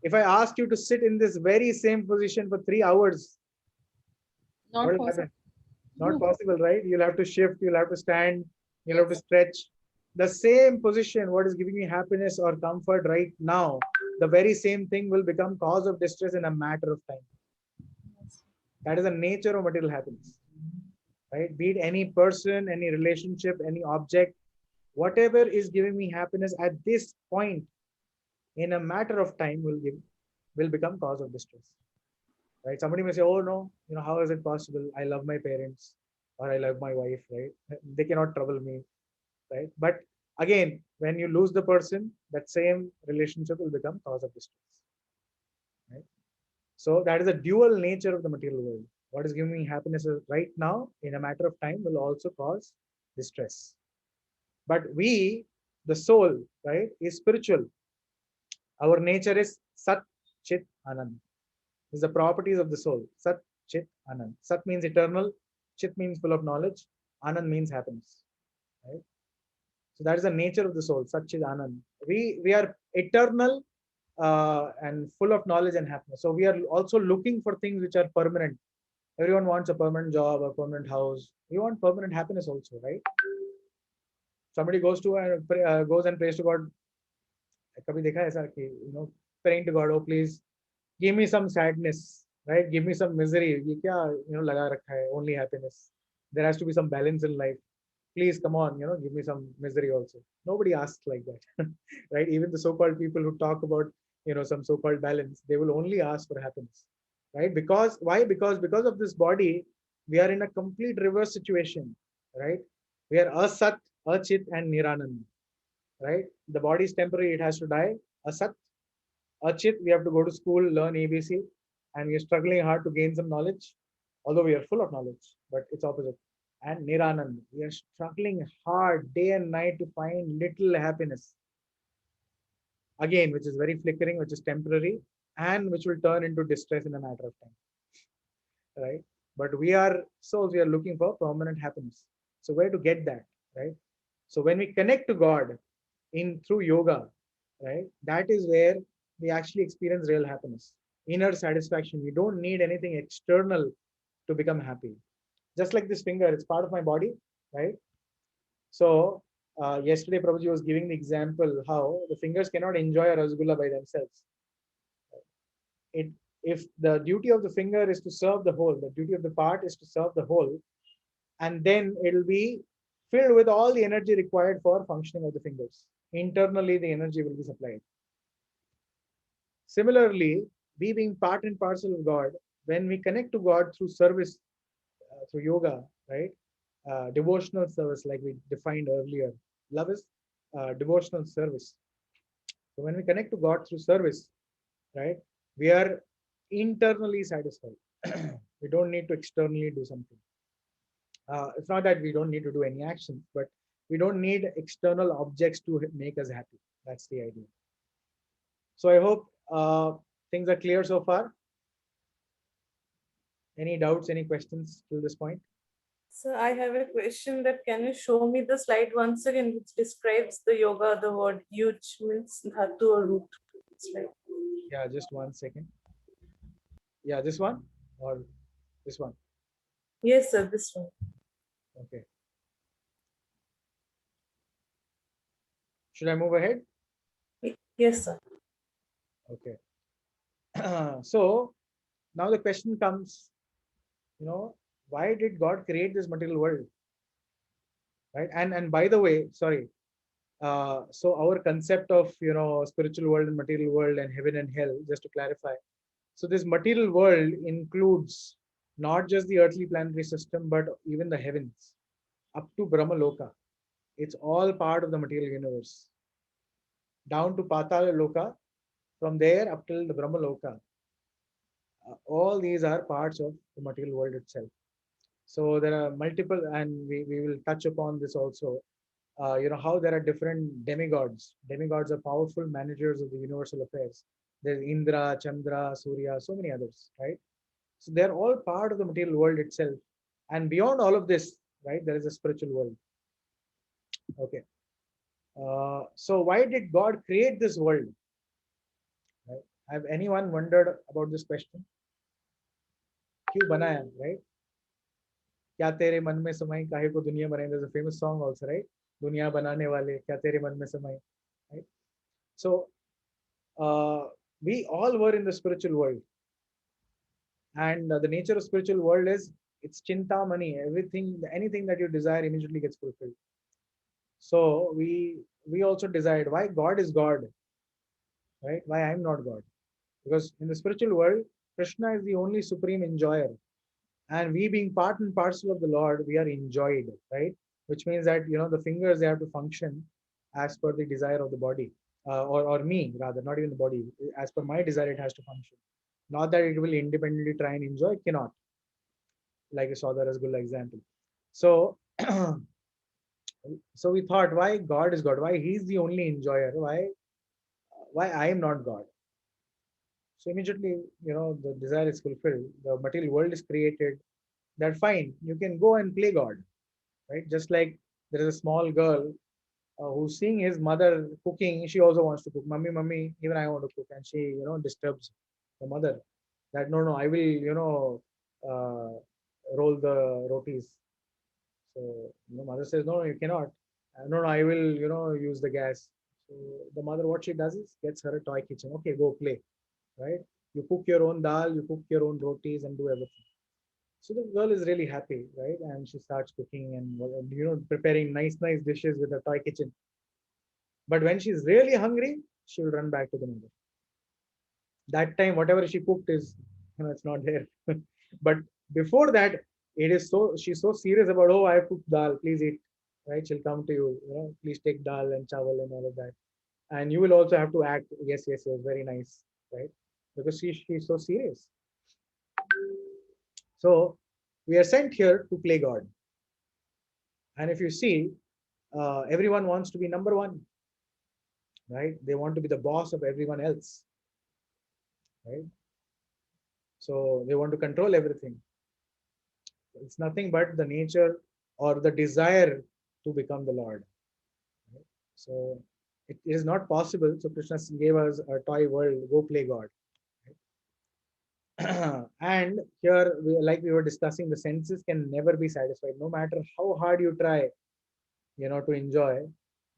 If I asked you to sit in this very same position for 3 hours, Not what will possible. happen? Not possible, right? You'll have to shift, you'll have to stand, you'll have to stretch. The same position, what is giving me happiness or comfort right now, the very same thing will become cause of distress in a matter of time. That is the nature of material happiness, right? Be it any person, any relationship, any object, whatever is giving me happiness at this point, in a matter of time will become cause of distress, right? Somebody may say, oh no, how is it possible? I love my parents or I love my wife, right? They cannot trouble me, right? But again, when you lose the person, that same relationship will become cause of distress, right? So that is a dual nature of the material world. What is giving me happiness right now, in a matter of time, will also cause distress. But we, the soul, right, is spiritual. Our nature is Sat Chit Anand. These are the properties of the soul. Sat Chit Anand. Sat means eternal. Chit means full of knowledge. Anand means happiness. Right? So that is the nature of the soul. Sat Chit Anand. We are eternal and full of knowledge and happiness. So we are also looking for things which are permanent. Everyone wants a permanent job, a permanent house. We want permanent happiness also, right? Somebody goes and prays to God. कभी देखा ऐसा कि praying to God, oh please give me some sadness, right? Give me some misery. ये क्या लगा रखा है? Only happiness. There has to be some balance in life. Please come on, give me some misery also. Nobody asks like that, right? Even the so-called people who talk about some so-called balance, they will only ask for happiness, right? Because why? Because of this body, we are in a complete reverse situation, right? We are asat, achit, and niranand, right? The body is temporary; it has to die. Asat, achit, we have to go to school, learn ABC, and we are struggling hard to gain some knowledge, although we are full of knowledge, but it's opposite. and Niranand. We are struggling hard day and night to find little happiness. Again, which is very flickering, which is temporary, and which will turn into distress in a matter of time. Right? But we are looking for permanent happiness. So where to get that, right? So when we connect to God through yoga, right, that is where we actually experience real happiness, inner satisfaction. We don't need anything external to become happy. Just like this finger, it's part of my body, right? So yesterday Prabhuji was giving the example how the fingers cannot enjoy a rasgulla by themselves. If the duty of the finger is to serve the whole, the duty of the part is to serve the whole, and then it'll be filled with all the energy required for functioning of the fingers. Internally, the energy will be supplied. Similarly, we being part and parcel of God, when we connect to God through service, through yoga, right? Devotional service, like we defined earlier. Love is devotional service. So when we connect to God through service, right, we are internally satisfied. We don't need to externally do something. It's not that we don't need to do any action, but we don't need external objects to make us happy. That's the idea. So I hope things are clear so far. Any doubts, any questions till this point? So I have a question that can you show me the slide once again which describes the yoga, the word yuj means dhatu or root. Yeah, just 1 second. Yeah, this one or this one? Yes, sir, this one. Okay. Should I move ahead? Yes, sir. Okay. So now the question comes, why did God create this material world? Right? And by the way, sorry. So our concept of spiritual world and material world and heaven and hell, just to clarify. So this material world includes not just the earthly planetary system, but even the heavens, up to Brahma Loka. It's all part of the material universe. Down to Patala Loka, from there up till the Brahma Loka. All these are parts of the material world itself. So there are multiple, and we will touch upon this also. How there are different demigods. Demigods are powerful managers of the universal affairs. There's Indra, Chandra, Surya, so many others, right? So they're all part of the material world itself. And beyond all of this, right, there is a spiritual world. Okay. So why did God create this world? Right? Have anyone wondered about this question? Kyun banaya, right? Kya tere man mein samai kahe ko duniya banaye? There's a famous song also, right? Duniya banane wale, kya tere man mein samai, right? So we all were in the spiritual world, and the nature of spiritual world is it's chinta money. Anything that you desire immediately gets fulfilled. So we also desired why God is God, right? Why I'm not God? Because in the spiritual world, Krishna is the only supreme enjoyer, and we being part and parcel of the Lord, we are enjoyed, right? Which means that the fingers, they have to function as per the desire of the body, or me rather, not even the body. As per my desire, it has to function. Not that it will independently try and enjoy, cannot. Like I saw the Rasgulla example. So, so we thought, why God is God? Why He's the only enjoyer? Why I am not God? So immediately, the desire is fulfilled. The material world is created. That fine, you can go and play God, right? Just like there is a small girl who's seeing his mother cooking. She also wants to cook. Mummy, mummy, even I want to cook, and she, disturbs the mother. That no, I will, roll the rotis. So the mother says, no, you cannot. No, I will, use the gas. So the mother, what she does is gets her a toy kitchen. Okay, go play, right? You cook your own dal, you cook your own rotis, and do everything. So the girl is really happy, right? And she starts cooking and preparing nice dishes with a toy kitchen. But when she's really hungry, she will run back to the mother. That time, whatever she cooked is, it's not there. But before that, she's so serious about, oh, I cooked dal, please eat, right? She'll come to you, please take dal and chawal and all of that. And you will also have to act, yes, very nice, right? Because she's so serious. So we are sent here to play God. And if you see, everyone wants to be number one, right? They want to be the boss of everyone else, right? So they want to control everything. It's nothing but the nature or the desire to become the Lord. Right? So it is not possible. So Krishna gave us a toy world, go play God. Right? And here, like we were discussing, the senses can never be satisfied. No matter how hard you try, to enjoy,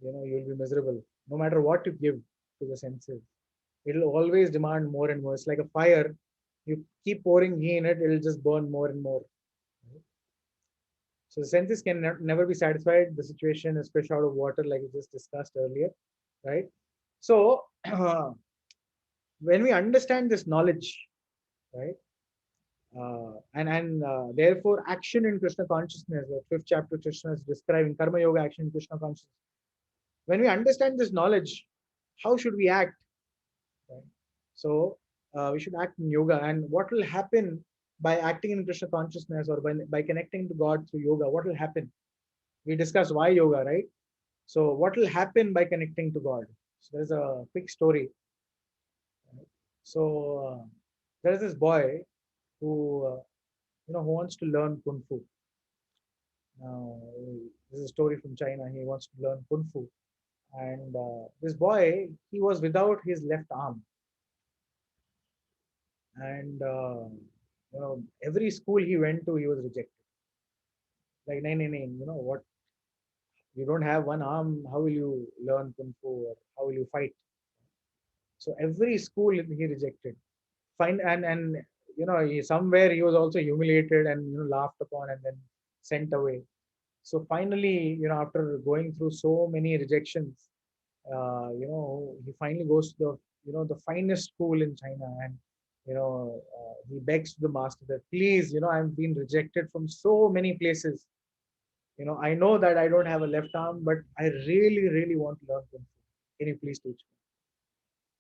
you'll be miserable. No matter what you give to the senses, it'll always demand more and more. It's like a fire. You keep pouring ghee in it, it'll just burn more and more. Right? So the senses can never be satisfied. The situation is fish out of water, like we just discussed earlier, right? So when we understand this knowledge, right, and therefore action in Krishna consciousness, the 5th chapter Krishna is describing karma yoga action in Krishna consciousness. When we understand this knowledge, how should we act? Right? So we should act in yoga, and what will happen by acting in Krishna consciousness or by connecting to God through yoga? What will happen? We discussed why yoga, right? So what will happen by connecting to God? So there's a quick story. Right? So there's this boy who who wants to learn kung fu. Now, this is a story from China. He wants to learn kung fu, and this boy, he was without his left arm, and every school he went to, he was rejected. Like, nay, nay, nay, what? You don't have one arm. How will you learn kung fu, or how will you fight? So every school he rejected. Fine, and somewhere he was also humiliated and laughed upon and then sent away. So finally, after going through so many rejections, he finally goes to the finest school in China, and he begs to the master that, please, I'm being rejected from so many places. I know that I don't have a left arm, but I really, really want to learn kung fu. Can you please teach me?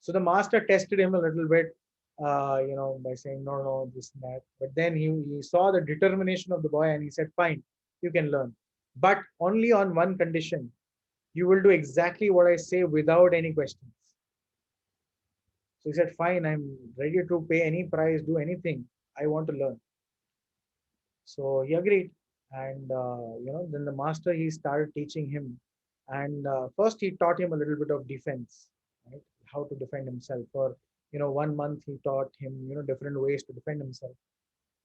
So the master tested him a little bit, by saying, no, no, this and that. But then he saw the determination of the boy, and he said, fine, you can learn. But only on one condition. You will do exactly what I say without any questions. So he said, fine, I'm ready to pay any price, do anything. I want to learn. So he agreed. And, then the master, he started teaching him. And first he taught him a little bit of defense, right? How to defend himself. For, 1 month he taught him, different ways to defend himself.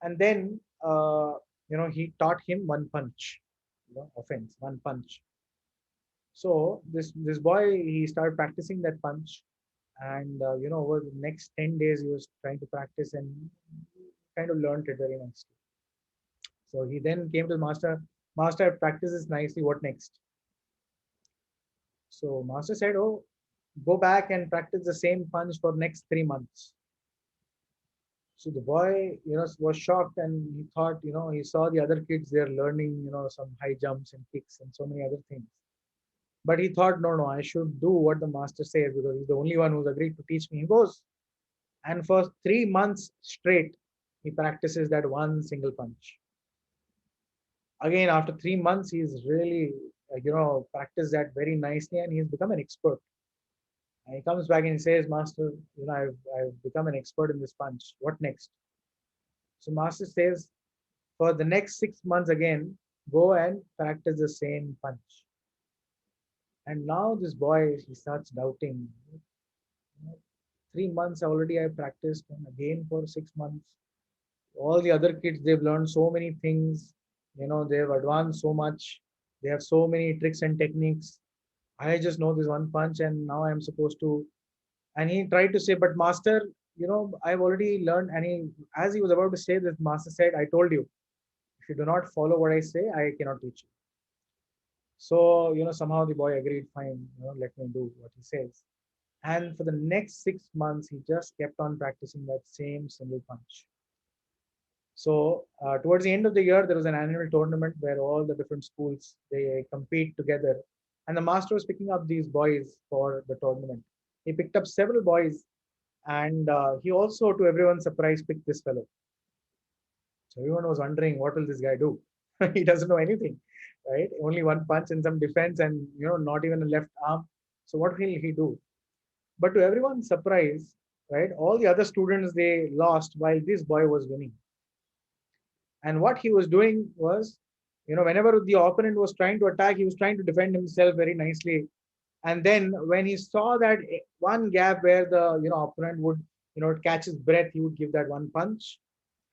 And then, he taught him one punch, offense, one punch. So this boy, he started practicing that punch, and over the next 10 days he was trying to practice and kind of learned it very nicely. So he then came to the master. Master, I practiced this nicely. What next? So master said, oh, go back and practice the same punch for next 3 months. So the boy, was shocked, and he thought, he saw the other kids, they're learning, some high jumps and kicks and so many other things. But he thought, no, I should do what the master says, because he's the only one who's agreed to teach me. He goes, and for 3 months straight, he practices that one single punch. Again, after 3 months, he's really, practiced that very nicely, and he's become an expert. And he comes back and he says, Master, I've become an expert in this punch. What next? So Master says, for the next 6 months again, go and practice the same punch. And now this boy, he starts doubting. 3 months already I practiced, and again for 6 months. All the other kids, they've learned so many things. They've advanced so much. They have so many tricks and techniques. I just know this one punch, and now I'm supposed to. And he tried to say, but master, I've already learned. And as he was about to say this, master said, I told you, if you do not follow what I say, I cannot teach you. So, somehow the boy agreed, fine, let me do what he says. And for the next 6 months, he just kept on practicing that same single punch. So towards the end of the year, there was an annual tournament where all the different schools, they compete together. And the master was picking up these boys for the tournament. He picked up several boys, and he also, to everyone's surprise, picked this fellow. So everyone was wondering, what will this guy do? He doesn't know anything. right? Only one punch and some defense, and not even a left arm. So what will he do? But to everyone's surprise, right, all the other students, they lost while this boy was winning. And what he was doing was, whenever the opponent was trying to attack, he was trying to defend himself very nicely. And then when he saw that one gap where the opponent would catch his breath, he would give that one punch.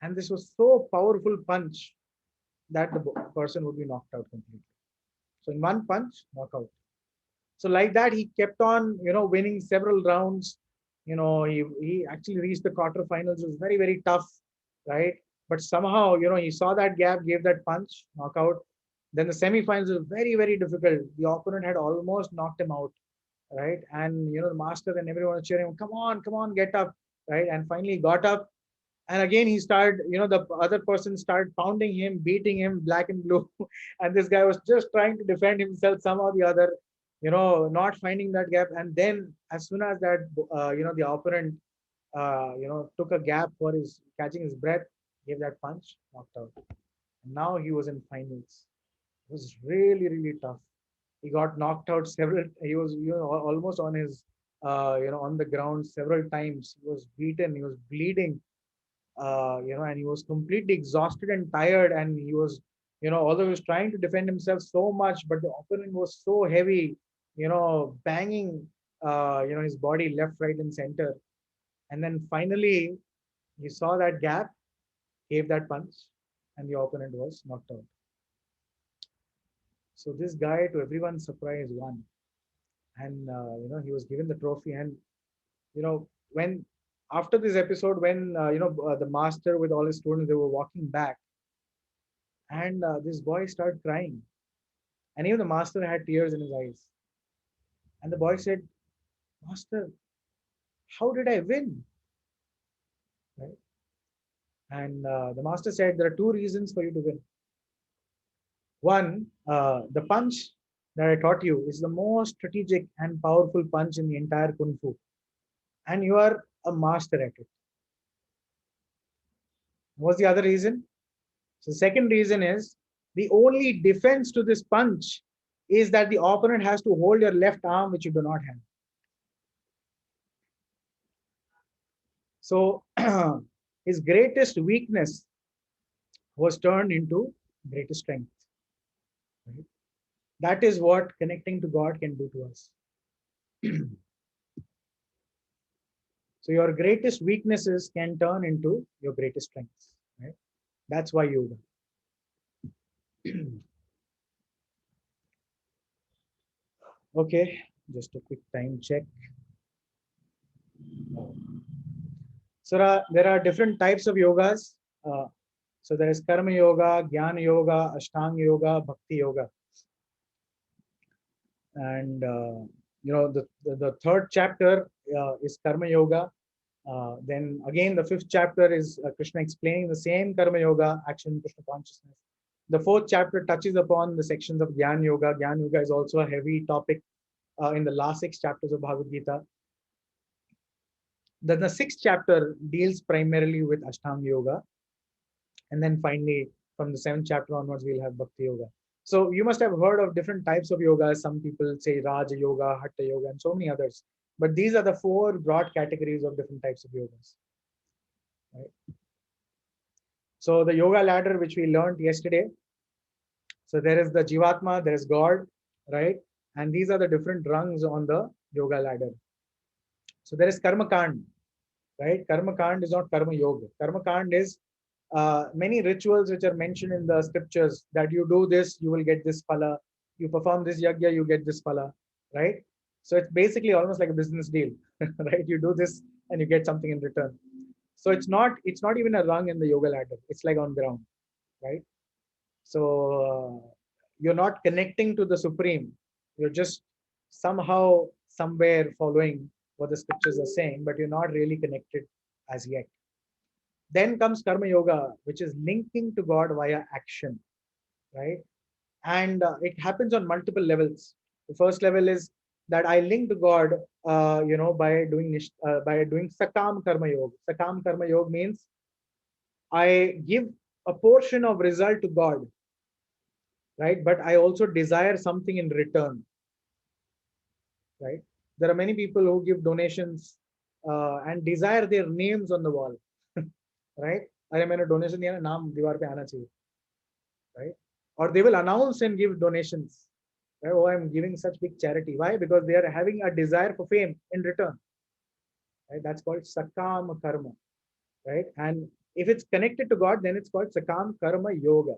And this was so powerful punch that the person would be knocked out completely. So in one punch, knockout. So like that, he kept on, winning several rounds. He actually reached the quarterfinals. It was very, very tough, right? But somehow, he saw that gap, gave that punch, knockout. Then the semifinals were very, very difficult. The opponent had almost knocked him out, right? And the master and everyone was cheering him, come on, get up, right? And finally he got up. And again, he started, the other person started pounding him, beating him black and blue. And this guy was just trying to defend himself somehow or the other, not finding that gap. And then as soon as that, the opponent, took a gap for his catching his breath, gave that punch, knocked out. And now he was in finals. It was really, really tough. He got knocked out several, he was, almost on his, on the ground several times. He was beaten, he was bleeding. And he was completely exhausted and tired, and he was, although he was trying to defend himself so much, but the opponent was so heavy, banging, his body left, right, and center. And then finally, he saw that gap, gave that punch, and the opponent was knocked out. So this guy, to everyone's surprise, won, and he was given the trophy. And when after this episode, when the master with all his students, they were walking back, and this boy started crying, and even the master had tears in his eyes. And the boy said, "Master, how did I win?" Right? And the master said, "There are two reasons for you to win. One, the punch that I taught you is the most strategic and powerful punch in the entire Kung Fu, and you are a master at it." What's the other reason? So the second reason is, the only defense to this punch is that the opponent has to hold your left arm, which you do not have. So his greatest weakness was turned into greatest strength. Right? That is what connecting to God can do to us. So your greatest weaknesses can turn into your greatest strengths. Right? That's why yoga. Okay, just a quick time check. So there are different types of yogas. So there is Karma Yoga, Jnana Yoga, Ashtanga Yoga, Bhakti Yoga. And the third chapter is Karma Yoga. Then again, the fifth chapter is Krishna explaining the same Karma Yoga, action, Krishna consciousness. The fourth chapter touches upon the sections of Jnana Yoga. Jnana Yoga is also a heavy topic in the last 6 chapters of Bhagavad Gita. Then the 6th chapter deals primarily with Ashtanga Yoga. And then finally, from the 7th chapter onwards, we'll have Bhakti Yoga. So you must have heard of different types of yoga. Some people say Raja Yoga, Hatha Yoga, and so many others. But these are the 4 broad categories of different types of yogas. Right? So the yoga ladder, which we learned yesterday. So there is the Jivatma, there is God, right? And these are the different rungs on the yoga ladder. So there is Karma Kand, right? Karma Kand is not Karma Yoga. Karma Kand is many rituals which are mentioned in the scriptures, that you do this, you will get this phala. You perform this yagya, you get this phala, right? So it's basically almost like a business deal, right? You do this and you get something in return. So it's not even a rung in the yoga ladder. It's like on ground, right? So you're not connecting to the Supreme. You're just somehow, somewhere following what the scriptures are saying, but you're not really connected as yet. Then comes Karma Yoga, which is linking to God via action, right? And it happens on multiple levels. The first level is that I link to God, by doing Sakam Karma Yoga. Sakam Karma Yoga means I give a portion of result to God. right? But I also desire something in return, right? There are many people who give donations and desire their names on the wall, right? अरे मैंने donation दिया ना, नाम दीवार पे आना चाहिए, right? Or they will announce and give donations. Right? Oh, I'm giving such big charity. Why? Because they are having a desire for fame in return. Right? That's called sakam karma. Right? And if it's connected to God, then it's called sakam karma yoga.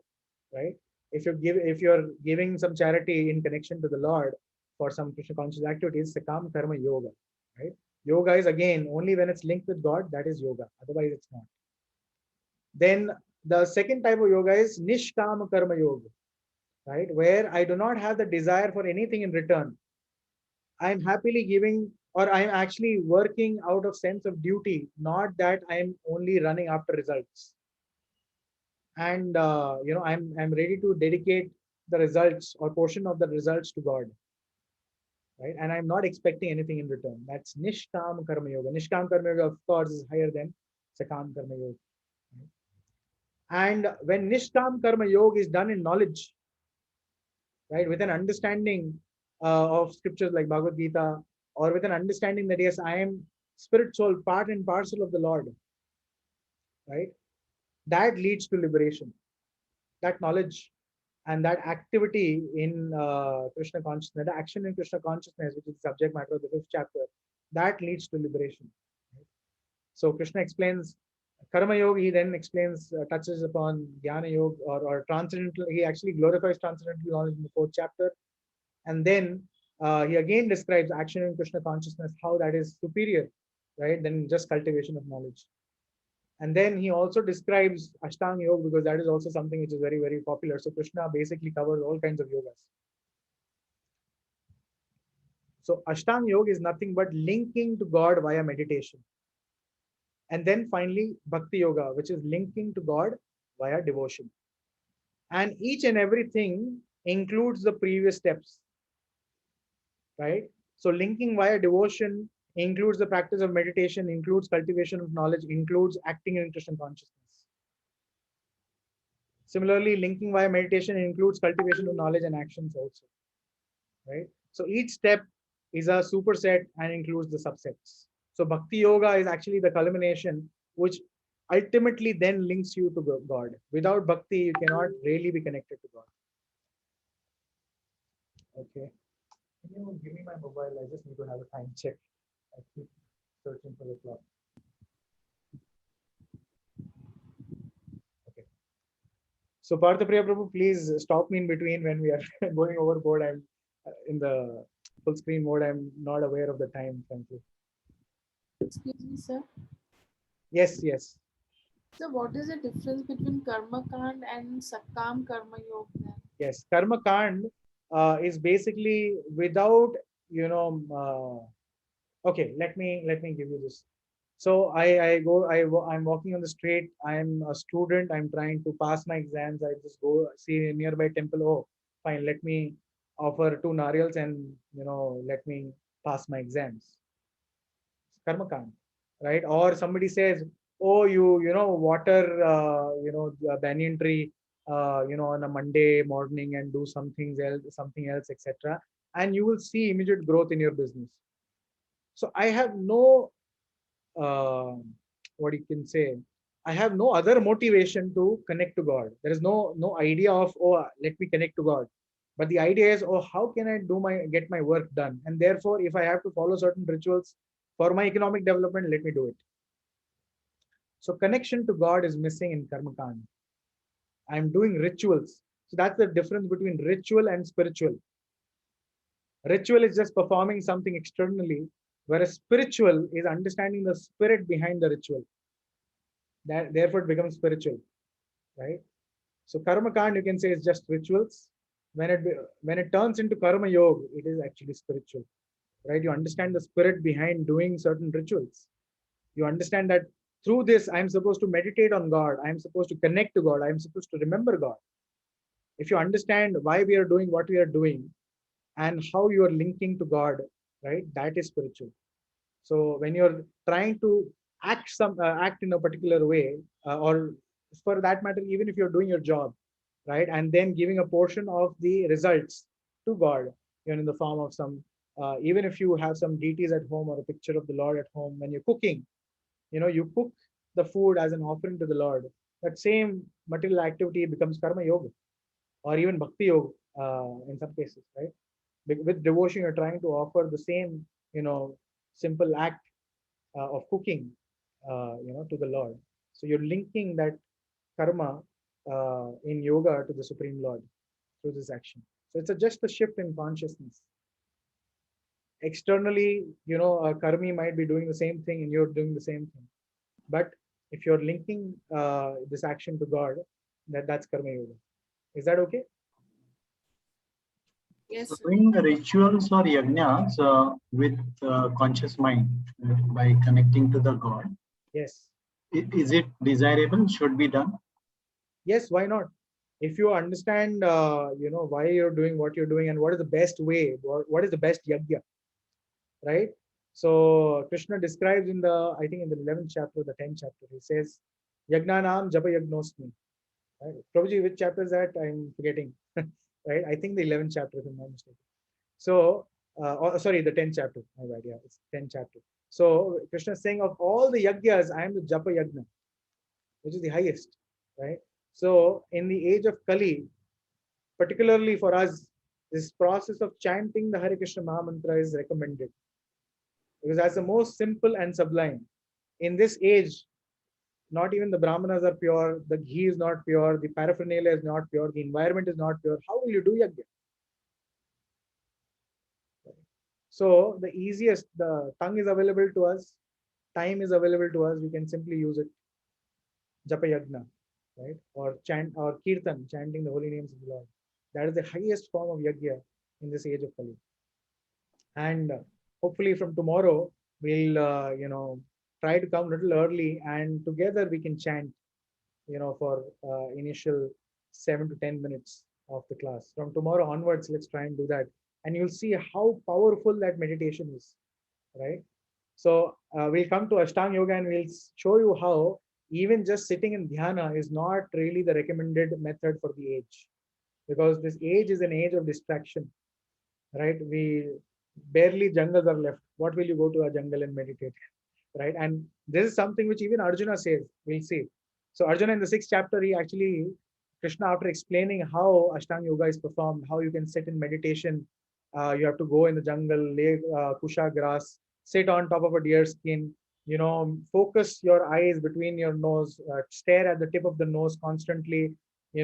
Right? If you're giving some charity in connection to the Lord for some Krishna conscious activities, sakam karma yoga. Right? Yoga is again only when it's linked with God, that is yoga. Otherwise, it's not. Then the second type of yoga is nishkama karma yoga, right? Where I do not have the desire for anything in return. I'm happily giving, or I'm actually working out of sense of duty, not that I'm only running after results. And I'm ready to dedicate the results or portion of the results to God, right? And I'm not expecting anything in return. That's nishkam karma yoga. Nishkam karma yoga, of course, is higher than sakam karma yoga. And when nishkam karma yoga is done in knowledge, right, with an understanding of scriptures like Bhagavad Gita, or with an understanding that yes, I am spirit, soul, part and parcel of the Lord, right, that leads to liberation. That knowledge and that activity in Krishna consciousness, the action in Krishna consciousness, which is the subject matter of the 5th chapter, that leads to liberation. So Krishna explains Karma Yoga, he then explains, touches upon Jnana Yoga or transcendental, he actually glorifies transcendental knowledge in the 4th chapter. And then he again describes action in Krishna consciousness, how that is superior, right, than just cultivation of knowledge. And then he also describes Ashtanga Yoga, because that is also something which is very, very popular. So Krishna basically covers all kinds of yogas. So Ashtanga Yoga is nothing but linking to God via meditation. And then finally, Bhakti Yoga, which is linking to God via devotion. And each and everything includes the previous steps, right? So linking via devotion includes the practice of meditation, includes cultivation of knowledge, includes acting in Krishna consciousness. Similarly, linking via meditation includes cultivation of knowledge and actions also, right? So each step is a superset and includes the subsets. So Bhakti Yoga is actually the culmination, which ultimately then links you to God. Without Bhakti, you cannot really be connected to God. Okay. Can you give me my mobile? I just need to have a time check. I keep searching for the clock. Okay. So Parthapriya Prabhu, please stop me in between when we are going overboard. I'm in the full screen mode. I'm not aware of the time, frankly. Excuse me, sir. Yes, yes. So what is the difference between Karma Kand and Sakam Karma Yoga then? Yes, Karma Kand is basically without, okay, let me give you this. So I'm walking on the street. I'm a student. I'm trying to pass my exams. I just go see a nearby temple. Oh, fine. Let me offer 2 nariyals and, let me pass my exams. Karma Kand, right? Or somebody says, oh, water, the banyan tree, on a Monday morning and do something else, etc. And you will see immediate growth in your business. So I have no, what you can say, I have no other motivation to connect to God. There is no idea of, oh, let me connect to God. But the idea is, oh, how can I get my work done? And therefore, if I have to follow certain rituals for my economic development, let me do it. So connection to God is missing in Karma Kand. I'm doing rituals. So that's the difference between ritual and spiritual. Ritual is just performing something externally, whereas spiritual is understanding the spirit behind the ritual. That therefore it becomes spiritual, right? So Karma Kand, you can say, is just rituals. When it turns into Karma Yoga, it is actually spiritual, right? You understand the spirit behind doing certain rituals. You understand that through this, I'm supposed to meditate on God. I'm supposed to connect to God. I'm supposed to remember God. If you understand why we are doing what we are doing and how you are linking to God, right? That is spiritual. So when you're trying to act in a particular way, or for that matter, even if you're doing your job, right? And then giving a portion of the results to God, in the form of some, even if you have some deities at home or a picture of the Lord at home, when you're cooking, you cook the food as an offering to the Lord. That same material activity becomes karma yoga, or even bhakti yoga in some cases, right? With devotion, you're trying to offer the same, simple act of cooking, to the Lord. So you're linking that karma in yoga to the Supreme Lord through this action. So it's just a shift in consciousness. Externally, a karmi might be doing the same thing and you're doing the same thing. But if you're linking this action to God, that's karma yoga. Is that okay? Yes. So doing the rituals or yajnas with conscious mind by connecting to the God. Yes. Is it desirable? Should be done? Yes, why not? If you understand, why you're doing what you're doing and what is the best way, what is the best yajna, right? So Krishna describes I think in the 11th chapter, the 10th chapter, he says, Yagnanam japa yagnosmi. Right? Prabhuji, which chapter is that? I'm forgetting. Right? I think the 11th chapter, if I'm not mistaken. So, sorry, the 10th chapter. My bad, yeah, it's 10th chapter. So Krishna is saying, of all the yagyas, I am the japa yagna, which is the highest, right? So in the age of Kali, particularly for us, this process of chanting the Hare Krishna Maha Mantra is recommended, because that's the most simple and sublime. In this age, not even the brahmanas are pure, the ghee is not pure, the paraphernalia is not pure, the environment is not pure. How will you do yajna? So the easiest, the tongue is available to us, time is available to us, we can simply use it. Japa yajna, right? Or chant or kirtan, chanting the holy names of the Lord. That is the highest form of yajna in this age of Kali. And hopefully from tomorrow, we'll, try to come a little early and together we can chant, for initial 7 to 10 minutes of the class. From tomorrow onwards, let's try and do that. And you'll see how powerful that meditation is, right? So we'll come to Ashtanga Yoga and we'll show you how even just sitting in dhyana is not really the recommended method for the age, because this age is an age of distraction, right? We barely jungles are left. What will you go to a jungle and meditate, right? And this is something which even Arjuna says. We'll see. So Arjuna in the 6th chapter, Krishna, after explaining how Ashtanga Yoga is performed, how you can sit in meditation, you have to go in the jungle, lay kusha grass, sit on top of a deer skin, focus your eyes between your nose, stare at the tip of the nose constantly, be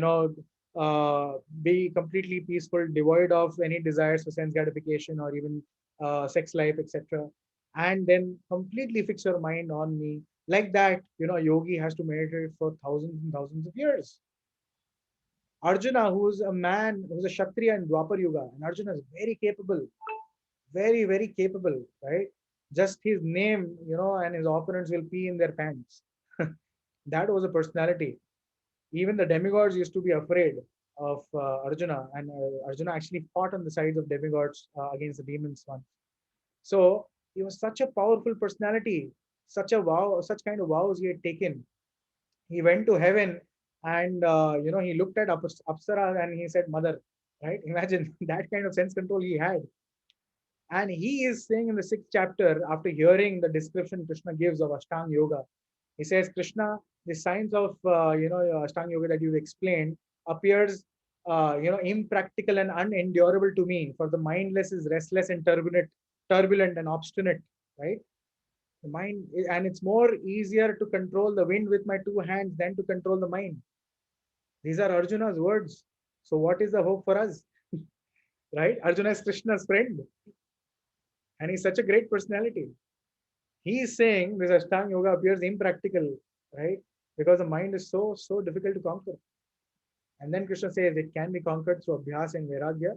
completely peaceful, devoid of any desires for sense gratification or even sex life, etc. And then completely fix your mind on me. Like that, a yogi has to meditate for thousands and thousands of years. Arjuna, who's a man, who's a Kshatriya in Dwapar Yuga, and Arjuna is very capable, very, very capable, right? Just his name, and his opponents will pee in their pants. That was a personality. Even the demigods used to be afraid of Arjuna, and Arjuna actually fought on the sides of demigods against the demons once. So he was such a powerful personality, such kind of vows he had taken. He went to heaven and he looked at Apsara and he said, "Mother," right? Imagine that kind of sense control he had. And he is saying in the 6th chapter, after hearing the description Krishna gives of Ashtanga Yoga, he says, Krishna, the science of Ashtanga Yoga that you've explained appears impractical and unendurable to me, for the mindless is restless and turbulent and obstinate, right? The mind, and it's more easier to control the wind with my 2 hands than to control the mind. These are Arjuna's words. So what is the hope for us? Right? Arjuna is Krishna's friend. And he's such a great personality. He is saying this Ashtanga Yoga appears impractical, right? Because the mind is so difficult to conquer. And then Krishna says it can be conquered through Abhyas and Vairagya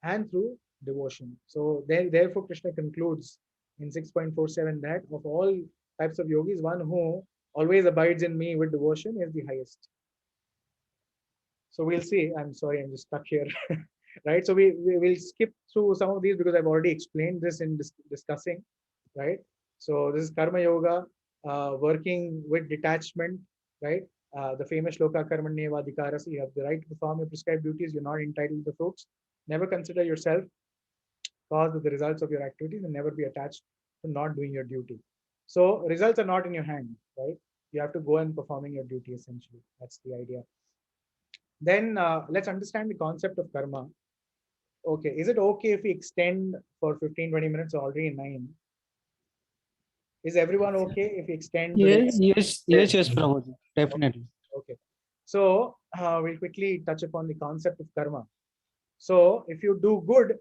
and through devotion. So therefore Krishna concludes in 6.47 that of all types of yogis, one who always abides in me with devotion is the highest. So we'll see. I'm sorry, I'm just stuck here. Right? So we will skip through some of these because I've already explained this in discussing, right? So this is Karma Yoga, working with detachment, right? The famous shloka karmanyeva adhikarasya, you have the right to perform your prescribed duties, you're not entitled to the fruits. Never consider yourself cause of the results of your activities and never be attached to not doing your duty. So results are not in your hand, right? You have to go and performing your duty essentially. That's the idea. Then let's understand the concept of karma. Okay, is it okay if we extend for 15-20 minutes, already 9? Is everyone okay if we extend today? Yes, Prabhuji, definitely. Okay. So we'll quickly touch upon the concept of karma. So if you do good,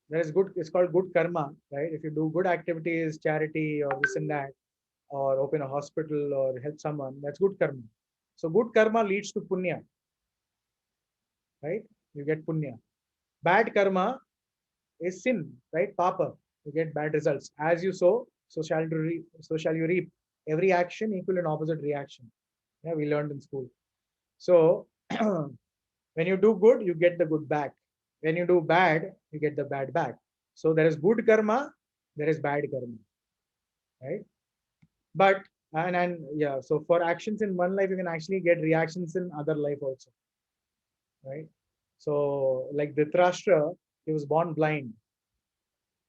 there is good, it's called good karma, right? If you do good activities, charity or this and that, or open a hospital or help someone, that's good karma. So good karma leads to punya, right? You get punya. Bad karma is sin, right? Papa, you get bad results. As you sow, so shall you reap. Every action equal and opposite reaction. Yeah, we learned in school. So when you do good, you get the good back. When you do bad, you get the bad back. So there is good karma, there is bad karma, right? But and yeah, so for actions in one life, you can actually get reactions in other life also, right? So like Dhritarashtra, he was born blind,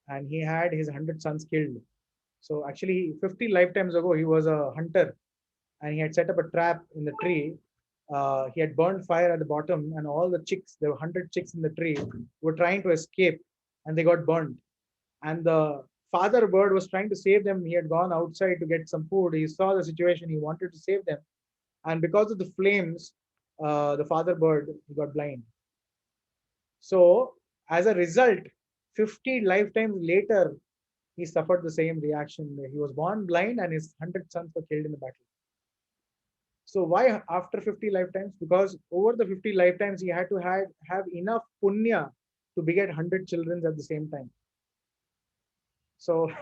and he had his 100 sons killed. So actually, 50 lifetimes ago, he was a hunter, and he had set up a trap in the tree. He had burned fire at the bottom, and all the chicks, there were 100 chicks in the tree, were trying to escape, and they got burned. And the father bird was trying to save them. He had gone outside to get some food. He saw the situation. He wanted to save them, and because of the flames, the father bird got blind. So as a result, 50 lifetimes later, he suffered the same reaction. He was born blind, and his 100 sons were killed in the battle. So why after 50 lifetimes? Because over the 50 lifetimes, he had to have enough punya to beget 100 children at the same time. So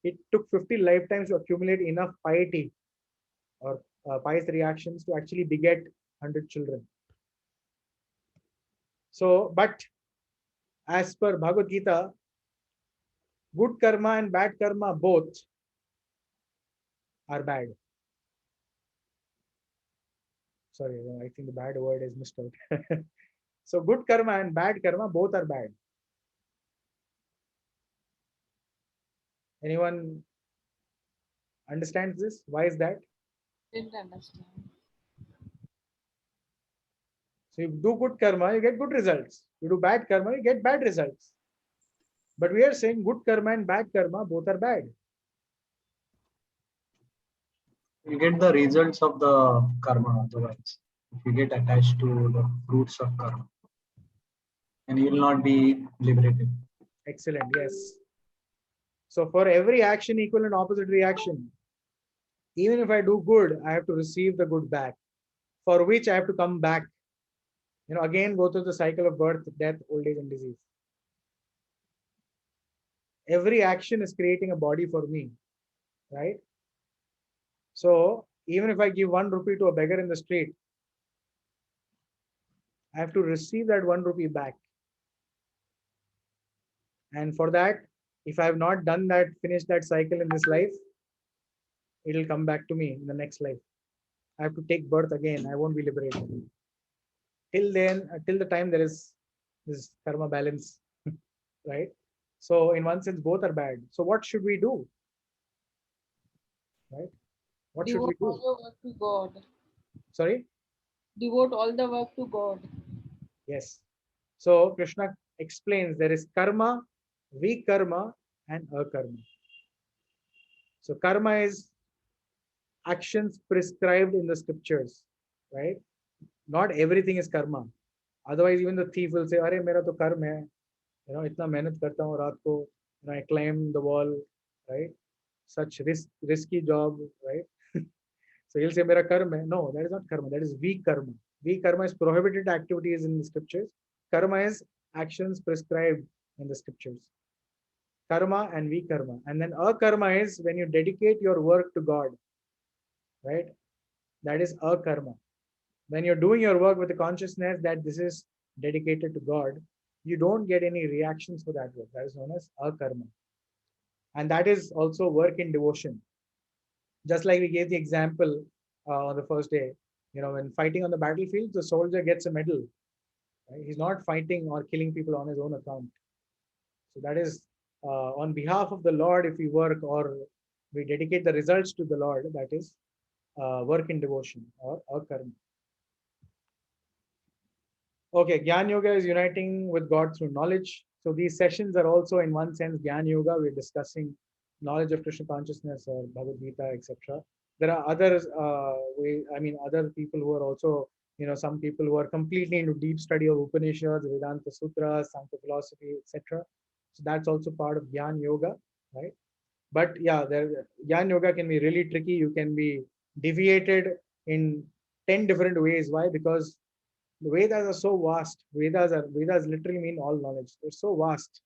it took 50 lifetimes to accumulate enough piety or pious reactions to actually beget 100 children. So, but as per Bhagavad Gita, good karma and bad karma both are bad. Sorry, I think the bad word is missed out. So good karma and bad karma both are bad. Anyone understands this? Why is that? Didn't understand. So you do good karma, you get good results. You do bad karma, you get bad results. But we are saying good karma and bad karma both are bad. You get the results of the karma otherwise. If you get attached to the fruits of karma, and you will not be liberated. Excellent, yes. So for every action equal and opposite reaction, even if I do good, I have to receive the good back, for which I have to come back. Again, go through the cycle of birth, death, old age, and disease. Every action is creating a body for me, right? So even if I give 1 rupee to a beggar in the street, I have to receive that 1 rupee back. And for that, if I have not done that, finished that cycle in this life, it will come back to me in the next life. I have to take birth again. I won't be liberated. Till then, till the time there is this karma balance, right? So in one sense, both are bad. So what should we do? Right? What should we Devote do? all the work to God. Sorry? Devote all the work to God. Yes. So Krishna explains there is karma, vikarma, and akarma. So karma is actions prescribed in the scriptures, right? Not everything is karma. Otherwise, even the thief will say, "Arey, mera to karma hai. Itna mehnat karta hu raat ko. I climb the wall, right? Such risky job, right?" So he'll say, "Mera karma hai." No, that is not karma. That is vikarma. Vikarma is prohibited activities in the scriptures. Karma is actions prescribed in the scriptures. Karma and vikarma. And then akarma is when you dedicate your work to God, right? That is akarma. When you're doing your work with the consciousness that this is dedicated to God, you don't get any reactions for that work. That is known as akarma. And that is also work in devotion. Just like we gave the example on the first day. When fighting on the battlefield, the soldier gets a medal. Right? He's not fighting or killing people on his own account. So that is on behalf of the Lord. If we work or we dedicate the results to the Lord, that is work in devotion or karma. Okay, Gyan Yoga is uniting with God through knowledge. So these sessions are also, in one sense, Gyan Yoga. We're discussing knowledge of Krishna consciousness or Bhagavad Gita, etc. There are others, other people who are also, some people who are completely into deep study of Upanishads, Vedanta Sutras, Sankhya philosophy, etc. So that's also part of Gyan Yoga, right? But yeah, Gyan Yoga can be really tricky. You can be deviated in 10 different ways. Why? Because the Vedas are so vast. Vedas literally mean all knowledge. They're so vast,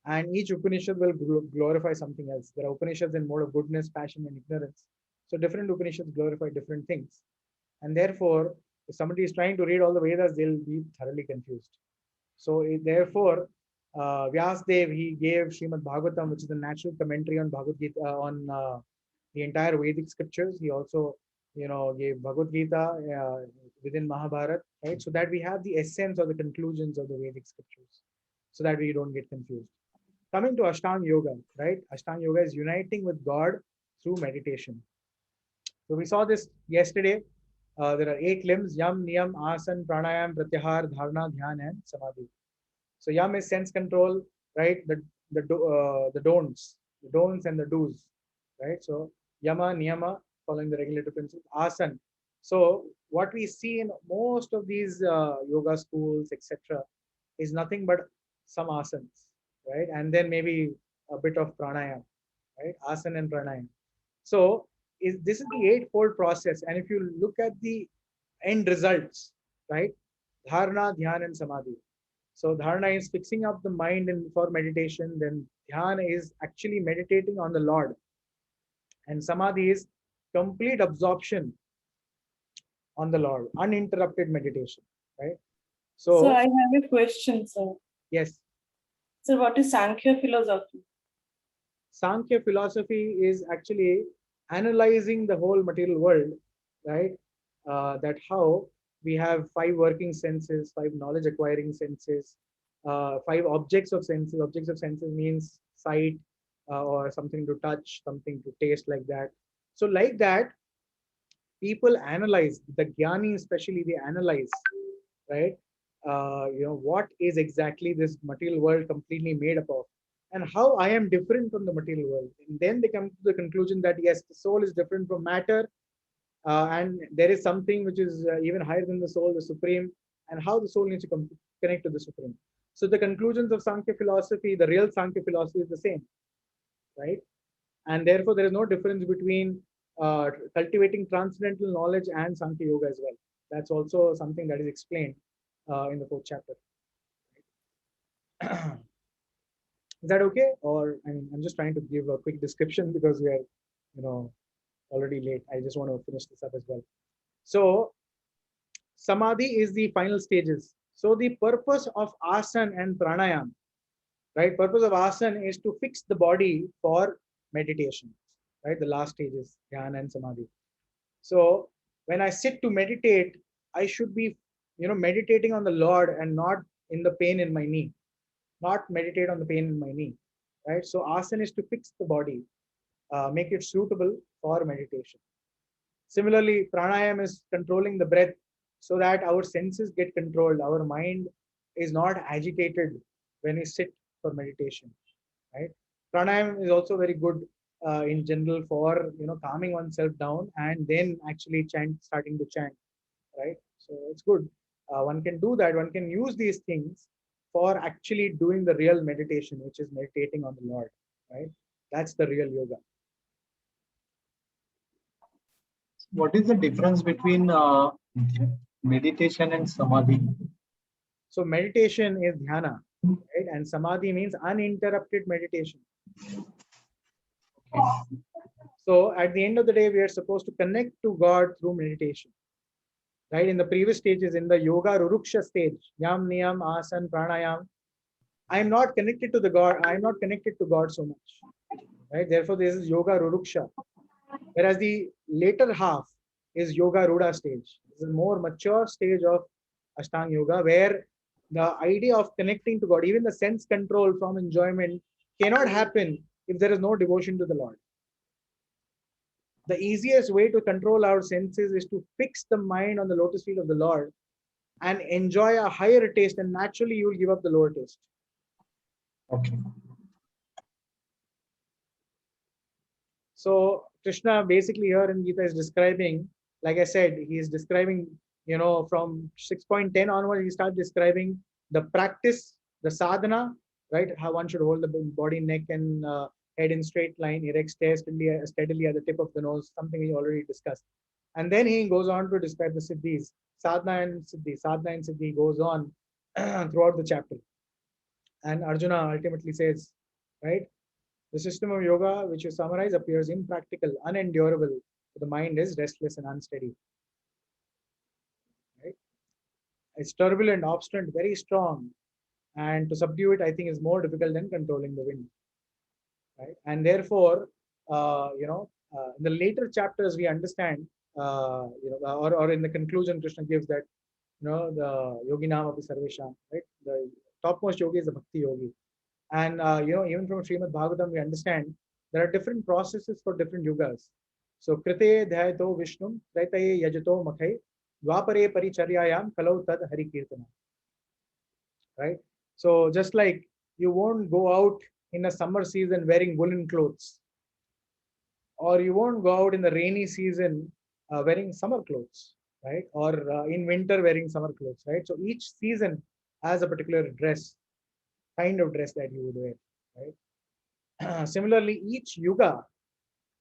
and each Upanishad will glorify something else. There are Upanishads in mode of goodness, passion, and ignorance. So different Upanishads glorify different things, and therefore, if somebody is trying to read all the Vedas, they'll be thoroughly confused. So therefore, Vyasdev, he gave Srimad Bhagavatam, which is the natural commentary on Bhagavad Gita, on the entire Vedic scriptures. He also, gave Bhagavad Gita within Mahabharata, right? So that we have the essence or the conclusions of the Vedic scriptures, so that we don't get confused. Coming to Ashtanga Yoga, right? Ashtanga Yoga is uniting with God through meditation. So we saw this yesterday. There are 8 limbs: Yam, Niyam, Asan, Pranayam, Pratyahar, Dharana, Dhyan, and Samadhi. So Yam is sense control, right? The don'ts and the do's, right? So Yama, Niyama, following the regulatory principles. Asan. So what we see in most of these yoga schools, etc., is nothing but some asanas, right? And then maybe a bit of pranayam, right? Asana and pranayam. So this is the 8-fold process. And if you look at the end results, right? Dharana, Dhyan, and Samadhi. So dharana is fixing up the mind for meditation. Then dhyana is actually meditating on the Lord. And samadhi is complete absorption on the Lord, uninterrupted meditation, right? So I have a question, sir. Yes. So what is Sankhya philosophy? Sankhya philosophy is actually analyzing the whole material world, right? That how we have 5 working senses, 5 knowledge acquiring senses, 5 objects of senses. Objects of senses means sight, or something to touch, something to taste, like that. So like that, people analyze, the jnani especially, they analyze, right? What is exactly this material world completely made up of, and how I am different from the material world. And then they come to the conclusion that yes, the soul is different from matter, and there is something which is even higher than the soul, the supreme, and how the soul needs to connect to the supreme. So the conclusions of Sankhya philosophy, the real Sankhya philosophy, is the same, right? And therefore there is no difference between cultivating transcendental knowledge and Sankhya yoga as well. That's also something that is explained in the 4th chapter. Is that okay? Or I'm just trying to give a quick description because we are, already late. I just want to finish this up as well. So samadhi is the final stages. So the purpose of asana and pranayam, right? Purpose of asana is to fix the body for meditation, right? The last stages, dhyana and samadhi. So when I sit to meditate, I should be, meditating on the Lord and not in the pain in my knee, not meditate on the pain in my knee, right? So asana is to fix the body, make it suitable for meditation. Similarly, pranayam is controlling the breath so that our senses get controlled. Our mind is not agitated when we sit for meditation, right? Pranayam is also very good in general for calming oneself down and then actually starting to chant, right? So it's good. One can do that. One can use these things for actually doing the real meditation, which is meditating on the Lord, right? That's the real yoga. What is the difference between meditation and samadhi? So meditation is dhyana, right? And samadhi means uninterrupted meditation. Okay. So at the end of the day, we are supposed to connect to God through meditation, right? In the previous stages, in the yoga ruruksha stage, yam, niyam, asan, pranayam, I am not connected to the God. I am not connected to God so much, right? Therefore, this is yoga ruruksha. Whereas the later half, is Yoga Ruda stage. This is a more mature stage of Ashtanga Yoga, where the idea of connecting to God, even the sense control from enjoyment, cannot happen if there is no devotion to the Lord. The easiest way to control our senses is to fix the mind on the lotus feet of the Lord and enjoy a higher taste, and naturally you will give up the lower taste. Okay. So Krishna basically here in Gita is describing, like I said, he is describing, from 6.10 onward, he starts describing the practice, the sadhana, right? How one should hold the body, neck, and head in straight line, erect, stare steadily at the tip of the nose, something we already discussed. And then he goes on to describe the siddhis, sadhana and siddhi goes on throughout the chapter. And Arjuna ultimately says, right, the system of yoga, which you summarize, appears impractical, unendurable. The mind is restless and unsteady. Right? It's turbulent, obstinate, very strong. And to subdue it, I think, is more difficult than controlling the wind. Right? And therefore, in the later chapters, we understand, or in the conclusion, Krishna gives that, the yogi nama api sarvesham, right? The topmost yogi is the bhakti yogi. And even from Srimad Bhagavatam, we understand there are different processes for different yugas. So krite dhyayato vishnum, traitaye yajato makhai, dvapare paricharyayam kalau tad hari kirtana. Right? So just like you won't go out in a summer season wearing woolen clothes, or you won't go out in the rainy season wearing summer clothes, right? Or in winter wearing summer clothes, right? So each season has a particular kind of dress that you would wear, right? Similarly, each yuga,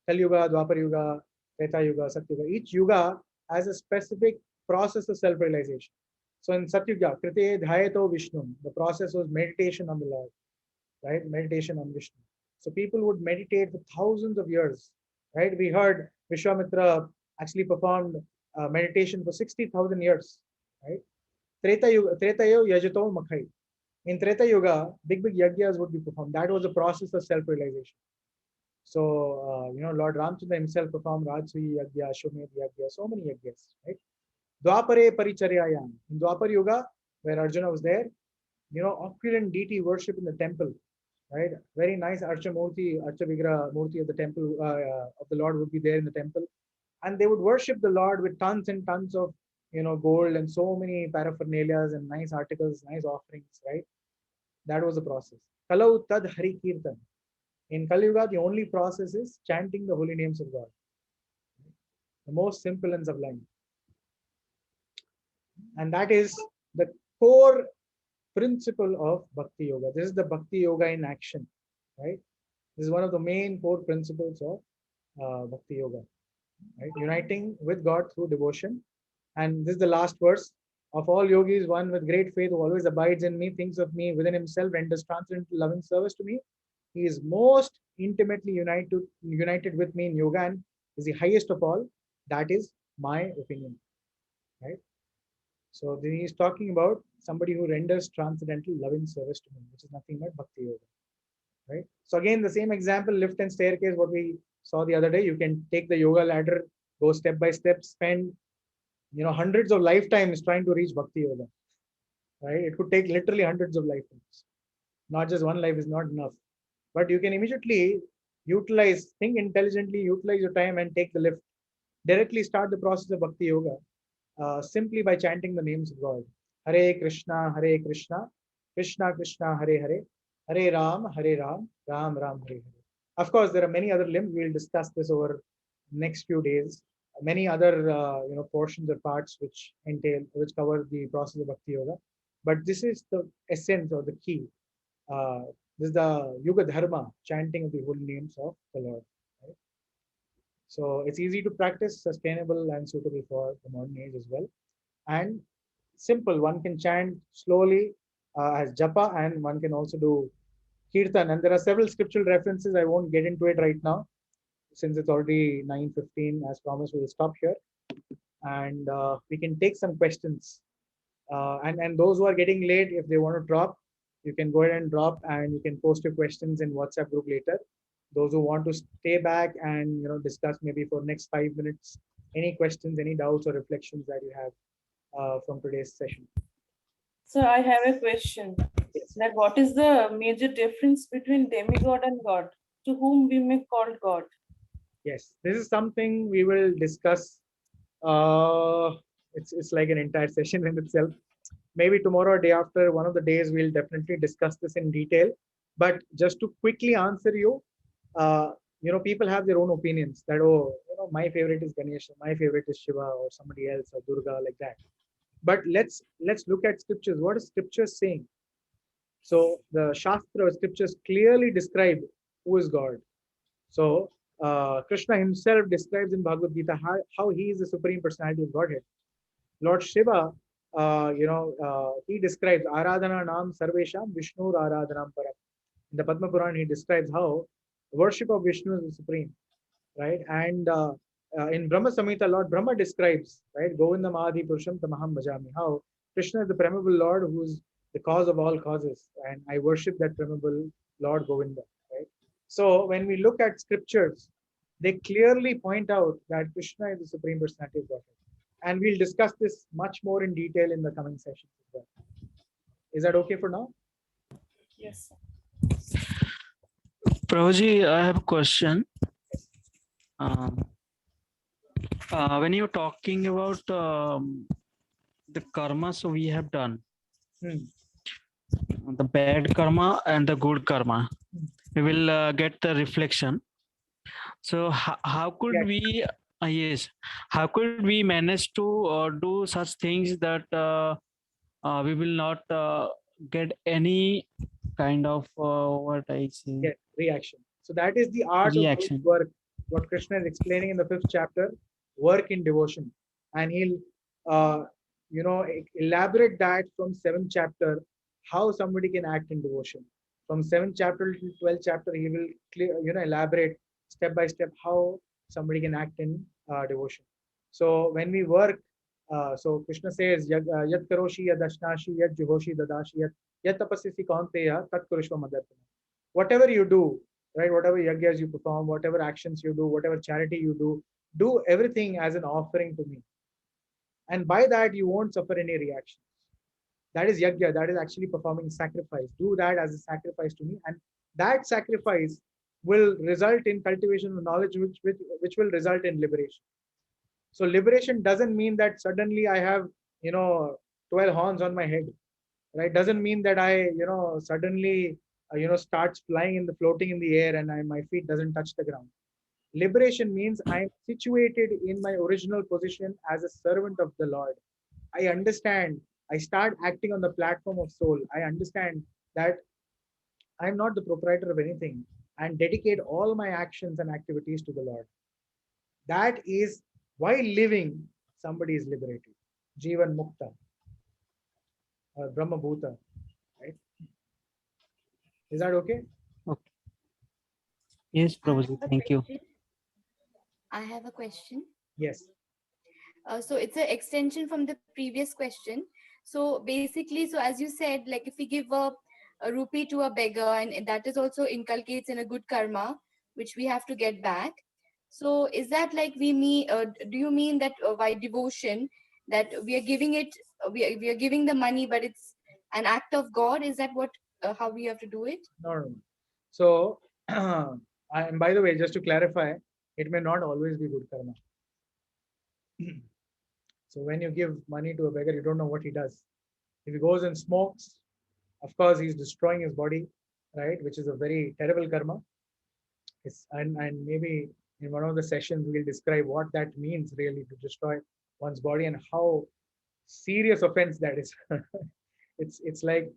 Kali Yuga, Dwapar Yuga, Treta Yuga, Satyuga, each yuga has a specific process of self-realization. So in Satyuga, Krite Dhyayato Vishnu, the process was meditation on the Lord, right? Meditation on Vishnu. So people would meditate for thousands of years, right? We heard Vishwamitra actually performed meditation for 60,000 years, right? Treta Yuga, Yajato Makhai. In Treta Yuga, big yajnas would be performed. That was a process of self-realization. So, Lord Ramchandra himself performed Rajsuya Yajna, Ashwamedh Yajna, so many yajnas, right? Dwapare Paricharyayam. In Dwapar Yuga, where Arjuna was there, opulent deity worship in the temple, right? Very nice Archa Vigraha Murti of the temple, of the Lord would be there in the temple. And they would worship the Lord with tons and tons of, gold and so many paraphernalias and nice articles, nice offerings, right? That was the process. Kalau tad hari kirtan. In Kali Yuga, the only process is chanting the holy names of God. The most simple and sublime. And that is the core principle of Bhakti Yoga. This is the Bhakti Yoga in action, right? This is one of the main core principles of Bhakti Yoga, right? Uniting with God through devotion. And this is the last verse. Of all yogis, one with great faith who always abides in me, thinks of me within himself, renders transcendental loving service to me. He is most intimately united with me in yoga and is the highest of all. That is my opinion, right? So he is talking about somebody who renders transcendental loving service to me, which is nothing but Bhakti Yoga, right? So again, the same example, lift and staircase, what we saw the other day. You can take the yoga ladder, go step by step, spend hundreds of lifetimes trying to reach Bhakti Yoga, right? It could take literally hundreds of lifetimes. Not just one life is not enough. But you can immediately think intelligently, utilize your time and take the lift. Directly start the process of Bhakti Yoga simply by chanting the names of God. Hare Krishna, Krishna Krishna, Hare Hare, Hare Ram, Ram Ram, Hare Hare. Of course, there are many other limbs. We'll discuss this over next few days. Many other portions or parts which cover the process of Bhakti Yoga. But this is the essence or the key. This is the Yuga Dharma, chanting of the holy names of the Lord. Right? So it's easy to practice, sustainable and suitable for the modern age as well. And simple, one can chant slowly as japa, and one can also do kirtan. And there are several scriptural references. I won't get into it right now, since it's already 9:15. As promised, we'll stop here. And we can take some questions. And those who are getting late, if they want to drop, you can go ahead and drop, and you can post your questions in WhatsApp group later. Those who want to stay back and discuss maybe for next 5 minutes Any questions, any doubts or reflections that you have from today's session? So I have a question. Yes. That what is the major difference between demigod and God? To whom we may call God? Yes, this is something we will discuss. It's like an entire session in itself. Maybe tomorrow or day after, one of the days, we'll definitely discuss this in detail. But just to quickly answer you, people have their own opinions that, oh, my favorite is Ganesha, my favorite is Shiva or somebody else or Durga, like that. But let's look at scriptures. What is scripture saying? So the Shastra or scriptures clearly describe who is God. So Krishna himself describes in Bhagavad Gita how he is the supreme personality of Godhead. Lord Shiva, he describes Aradhana Nam Sarvesham Vishnu Aradhanam Param. In the Padma Puran, he describes how worship of Vishnu is the supreme, right? And in Brahma Samhita, Lord Brahma describes, right, Govindam Adi Purusham Tamaham Bhajami, how Krishna is the premeable Lord who is the cause of all causes, and I worship that premeable Lord Govinda, right? So when we look at scriptures, they clearly point out that Krishna is the supreme personality of Godhead. And we'll discuss this much more in detail in the coming sessions as well. Is that okay for now? Yes. Prabhuji, I have a question. When you're talking about the karma, so we have done the bad karma and the good karma, we will get the reflection. So how could we how could we manage to do such things that we will not get any kind of what I say reaction? So that is the art reaction. of work, what Krishna is explaining in the 5th chapter, work in devotion. And he'll elaborate that from 7th chapter, how somebody can act in devotion. From 7th chapter to 12th chapter, he will elaborate step by step how somebody can act in devotion. So when we work, so Krishna says, Yat karoshi yad ashnashi yad juhoshi dadashi yat tapasyasi kaunteya tat kurushva madartana. Whatever you do, right, whatever yagyas you perform, whatever actions you do, whatever charity you do everything as an offering to me. And by that, you won't suffer any reactions. That is yagya, that is actually performing sacrifice. Do that as a sacrifice to me. And that sacrifice will result in cultivation of knowledge, which will result in liberation. So liberation doesn't mean that suddenly I have, 12 horns on my head, right? Doesn't mean that I, suddenly, starts floating in the air and my feet doesn't touch the ground. Liberation means I am situated in my original position as a servant of the Lord. I understand. I start acting on the platform of soul. I understand that I'm not the proprietor of anything and dedicate all my actions and activities to the Lord. That is why living, somebody is liberated. Jivan Mukta. Brahma Bhuta. Right? Is that okay? Okay. Yes, Prabhuji, thank you. I have a question. Yes. So it's an extension from the previous question. So basically, so as you said, like if we give a rupee to a beggar, and that is also inculcates in a good karma, which we have to get back. So is that like do you mean that by devotion that we are giving it, we are giving the money, but it's an act of God? Is that what how we have to do it? No. So, and by the way, just to clarify, it may not always be good karma. So when you give money to a beggar, you don't know what he does. If he goes and smokes, of course, he's destroying his body, right? Which is a very terrible karma. And maybe in one of the sessions, we'll describe what that means really, to destroy one's body and how serious offense that is. It's like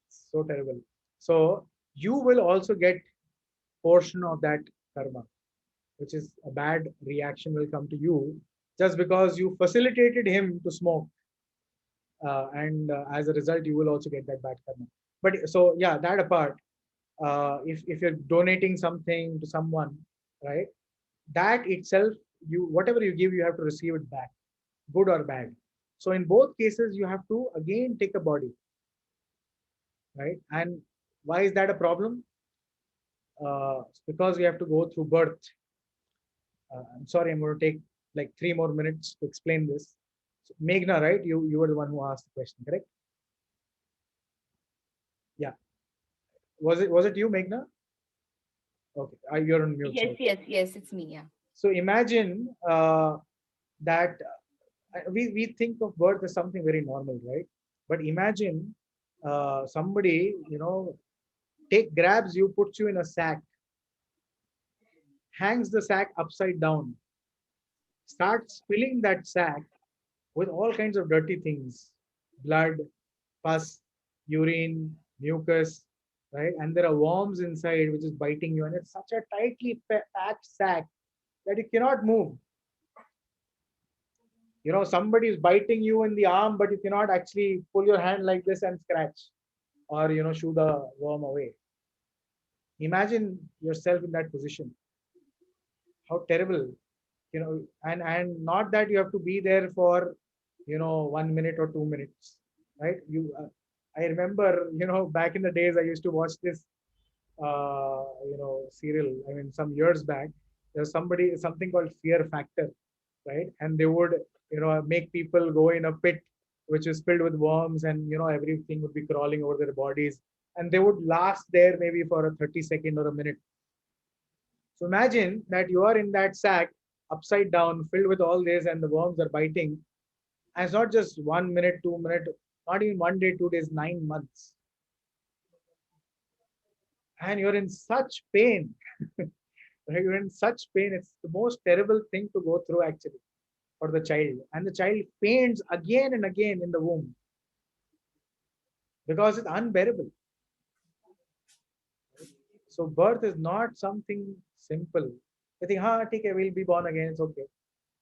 so terrible. So you will also get portion of that karma, which is a bad reaction will come to you just because you facilitated him to smoke. And as a result, you will also get that bad karma. But so, yeah, that apart, if you're donating something to someone, right, that itself, whatever you give, you have to receive it back, good or bad. So in both cases, you have to again take a body, right? And why is that a problem? Because we have to go through birth. I'm sorry, I'm going to take like 3 more minutes to explain this. So, Meghna, right? You were the one who asked the question, correct? Yeah. Was it you, Meghna? Okay, you're on mute. Yes, sorry. yes, it's me. Yeah. So imagine that we think of birth as something very normal, right? But imagine somebody, grabs you, puts you in a sack, hangs the sack upside down, starts filling that sack with all kinds of dirty things, blood, pus, urine, mucus, right? And there are worms inside which is biting you, and it's such a tightly packed sack that you cannot move. Somebody is biting you in the arm, but you cannot actually pull your hand like this and scratch or, shoo the worm away. Imagine yourself in that position. How terrible, and not that you have to be there for, 1 minute or 2 minutes, right? I remember, back in the days, I used to watch this, serial. I mean, some years back, there's something called Fear Factor, right? And they would, make people go in a pit which is filled with worms, and everything would be crawling over their bodies, and they would last there maybe for a 30-second or a minute. So imagine that you are in that sack upside down, filled with all this, and the worms are biting. And it's not just 1 minute, 2 minutes, not even 1 day, 2 days, 9 months. And you're in such pain. You're in such pain. It's the most terrible thing to go through, actually, for the child. And the child faints again and again in the womb because it's unbearable. So birth is not something simple. You think, okay, we'll be born again. It's okay.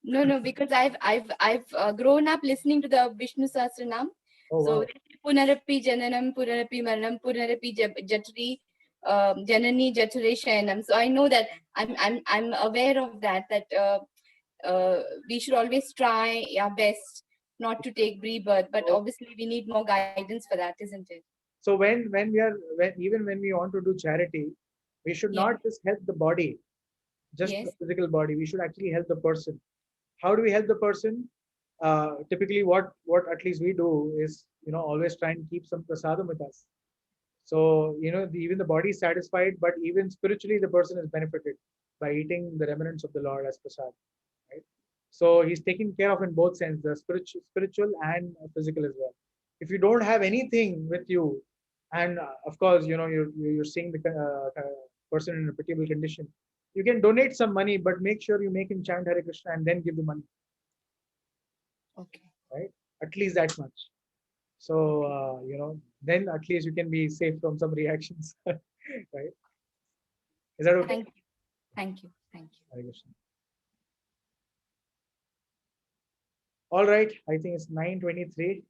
No, because I've grown up listening to the Vishnu Sahasranam. Oh, So wow. Punarapi Jananam, Punarapi Maranam, Punarapi Jatri, Janani Jatare Shayanam. So I know that I'm aware of that we should always try our best not to take rebirth, but obviously we need more guidance for that, isn't it? So when we want to do charity, we should not just help the body, just the physical body. We should actually help the person. How do we help the person? Typically, what at least we do is, always try and keep some prasadam with us. So, even the body is satisfied, but even spiritually, the person is benefited by eating the remnants of the Lord as prasad. Right? So he's taken care of in both senses, the spiritual and physical as well. If you don't have anything with you, and of course, you're seeing the person in a pitiable condition, you can donate some money, but make sure you make him chant Hare Krishna and then give the money. Okay. Right? At least that much. So, then at least you can be safe from some reactions. Right? Is that okay? Thank you. Hare Krishna. All right. I think it's 9:23.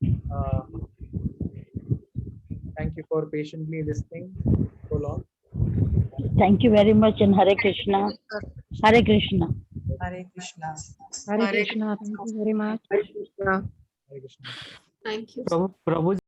Thank you for patiently listening so long. Thank you very much, and Hare Krishna. Hare Krishna. Hare Krishna. Hare Krishna. Thank you very much. Hare Krishna. Thank you. Prabhu